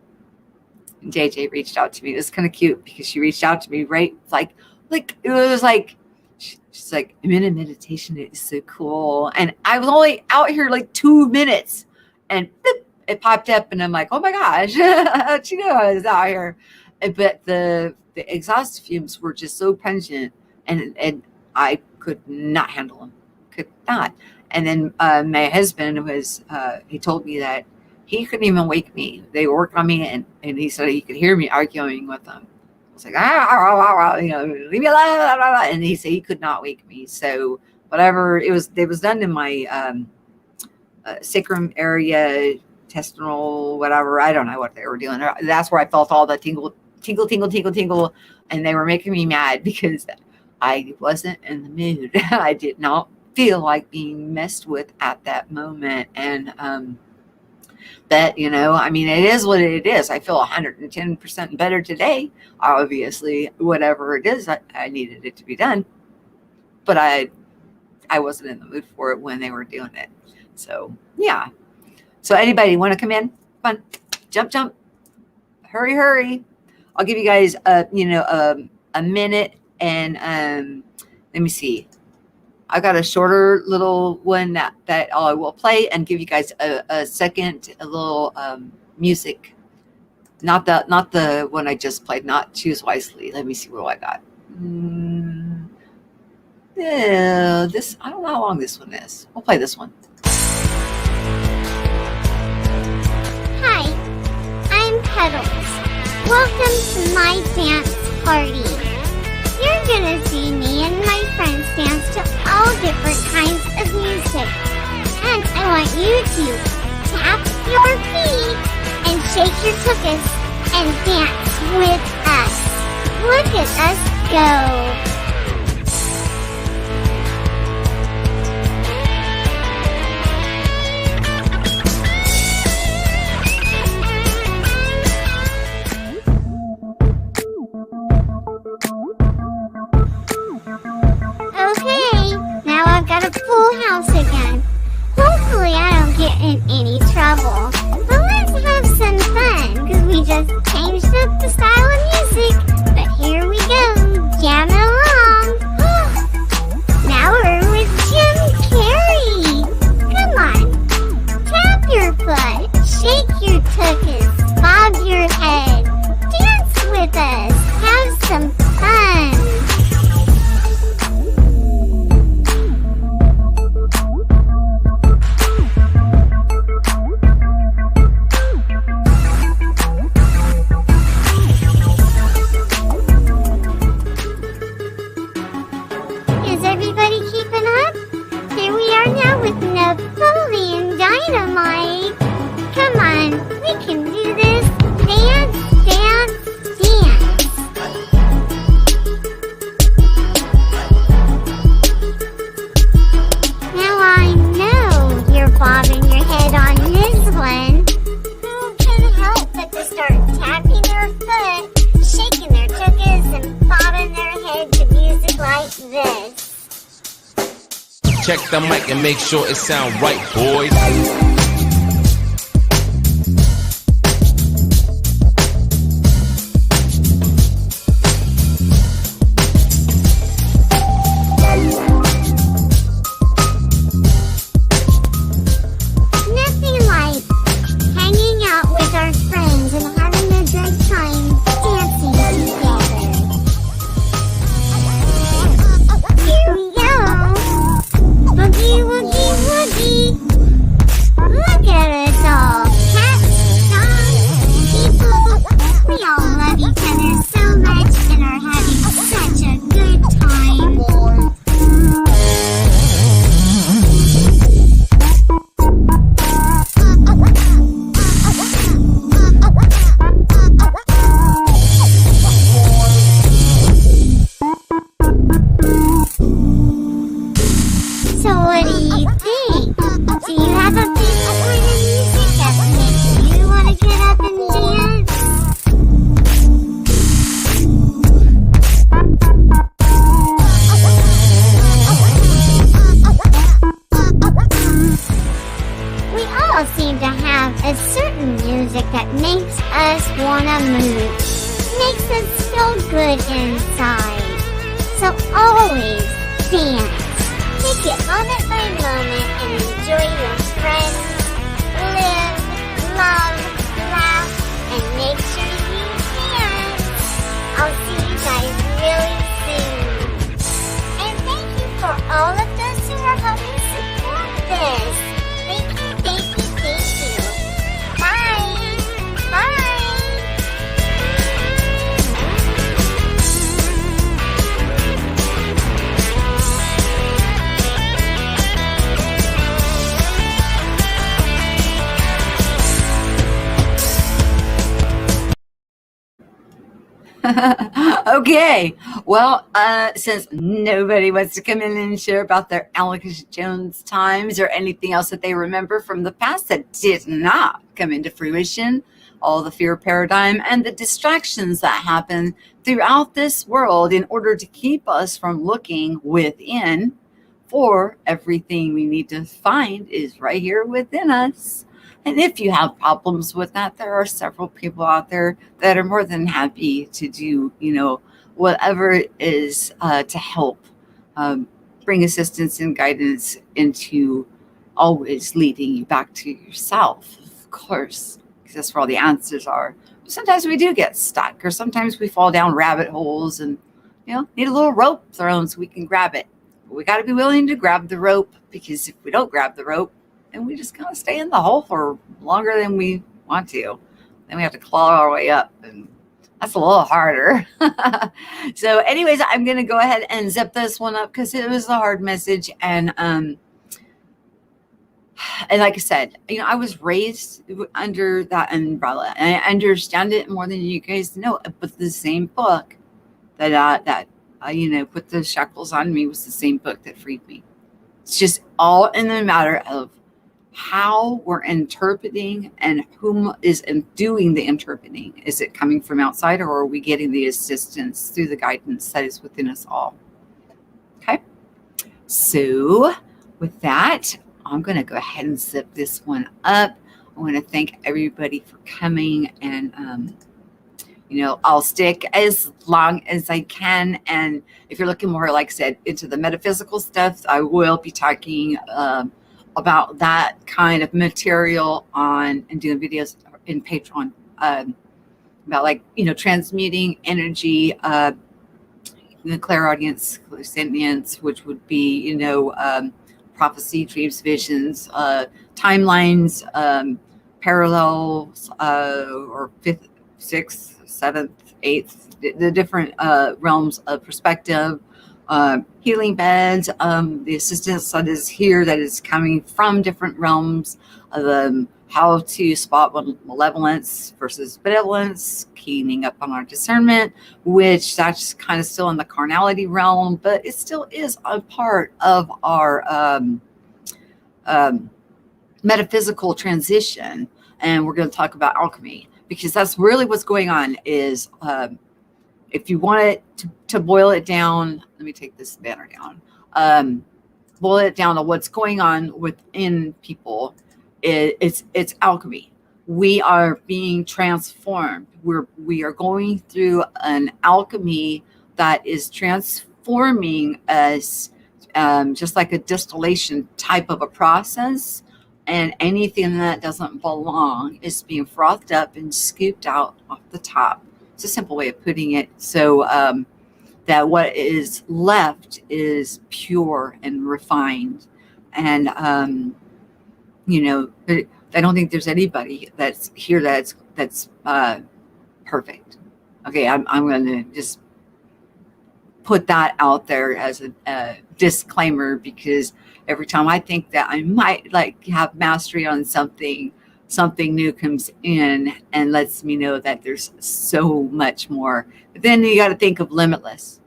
JJ reached out to me. It was kind of cute because she reached out to me, right? Like it was like, she's like, I'm in a meditation. It's so cool. And I was only out here like 2 minutes, and boop, it popped up, and I'm like, oh my gosh, she knew I was out here. But the exhaust fumes were just so pungent, and I could not handle them. Could not. And then my husband he told me that He couldn't even wake me. They were working on me, and he said he could hear me arguing with them. I was like, leave me alone. And he said he could not wake me. So whatever it was done in my sacrum area, intestinal, whatever. I don't know what they were doing. That's where I felt all the tingle, and they were making me mad because I wasn't in the mood. I did not feel like being messed with at that moment. And that, I mean, it is what it is. I feel 110% better today. Obviously, whatever it is, I needed it to be done. But I wasn't in the mood for it when they were doing it. So, yeah. So anybody want to come in? Come on. Jump. Hurry. I'll give you guys a minute, and let me see. I got a shorter little one that I will play and give you guys a second, a little music. Not the one I just played, not Choose Wisely. Let me see what I got. This, I don't know how long this one is. We'll play this one. Hi, I'm Petals. Welcome to my dance party. You're gonna see me and my friends dance to all different kinds of music. And I want you to tap your feet and shake your tuchus and dance with us. Look at us go. House again. Hopefully I don't get in any trouble. But let's have some fun, because we just changed up the style of music. But here we go, jamming along. Now we're with Jim Carrey. Come on, tap your butt, shake your tuchus, bob your head, dance with us, have some fun. Napoleon Dynamite. Come on, we can do this. Dance. Now I know you're bobbing your head on this one. Who can help but to start tapping their foot, shaking their tuchus, and bobbing their head to music like this? Check the mic and make sure it sound right, boys. Nothing like hanging out with our friends and having a good time dancing together. Here we go. Boogie, woogie, woogie. Look at us all. Cats, dogs, people. We all love each other so much and are having such a good time. So what do you think? Do you have a favorite kind of music that makes you want to get up and dance? We all seem to have a certain music that makes us want to move, makes us feel good inside. So always dance. Take it moment by moment and enjoy your friends. Live, love, laugh, and make sure you dance. I'll see you guys really soon. And thank you for all of those who are helping support this. Thank you. Okay. Well, since nobody wants to come in and share about their Alex Jones times or anything else that they remember from the past that did not come into fruition, all the fear paradigm and the distractions that happen throughout this world in order to keep us from looking within, for everything we need to find is right here within us. And if you have problems with that, there are several people out there that are more than happy to do, whatever it is to help bring assistance and guidance into always leading you back to yourself, of course, because that's where all the answers are. Sometimes we do get stuck, or sometimes we fall down rabbit holes and, need a little rope thrown so we can grab it. But we got to be willing to grab the rope, because if we don't grab the rope, and we just kind of stay in the hole for longer than we want to. Then we have to claw our way up, and that's a little harder. So anyways, I'm going to go ahead and zip this one up because it was a hard message. And like I said, I was raised under that umbrella, and I understand it more than you guys know. But the same book that put the shackles on me was the same book that freed me. It's just all in the matter of how we're interpreting and whom is doing the interpreting. Is it coming from outside, or are we getting the assistance through the guidance that is within us all? Okay. So with that, I'm going to go ahead and zip this one up. I want to thank everybody for coming, and I'll stick as long as I can. And if you're looking more, like I said, into the metaphysical stuff, I will be talking about that kind of material and doing videos in Patreon about transmuting energy, the clairaudience, clairsentience, which would be prophecy, dreams, visions, timelines, parallels, or fifth, sixth, seventh, eighth, the different realms of perspective. Healing beds, the assistance that is here that is coming from different realms, how to spot malevolence versus benevolence, keening up on our discernment, which that's kind of still in the carnality realm, but it still is a part of our metaphysical transition. And we're going to talk about alchemy, because that's really what's going on. Is if you want it to boil it down, let me take this banner down. Boil it down to what's going on within people. It's alchemy. We are being transformed. We are going through an alchemy that is transforming us, just like a distillation type of a process. And anything that doesn't belong is being frothed up and scooped out off the top. It's a simple way of putting it. So that what is left is pure and refined. And, I don't think there's anybody that's here that's perfect. Okay, I'm going to just put that out there as a disclaimer, because every time I think that I might have mastery on something new comes in and lets me know that there's so much more. But then you got to think of limitless.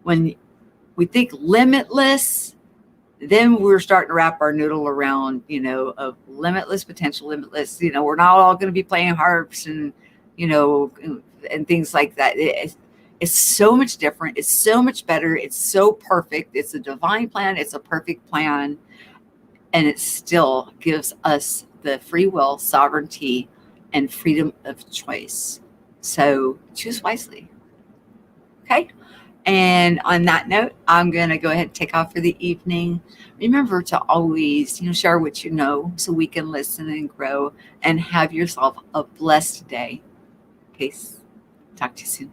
When we think limitless, then we're starting to wrap our noodle around, of limitless potential, limitless. We're not all going to be playing harps and, and things like that. It's so much different. It's so much better. It's so perfect. It's a divine plan. It's a perfect plan. And it still gives us the free will, sovereignty, and freedom of choice. So choose wisely. Okay. And on that note, I'm going to go ahead and take off for the evening. Remember to always, share what you know so we can listen and grow, and have yourself a blessed day. Peace. Talk to you soon.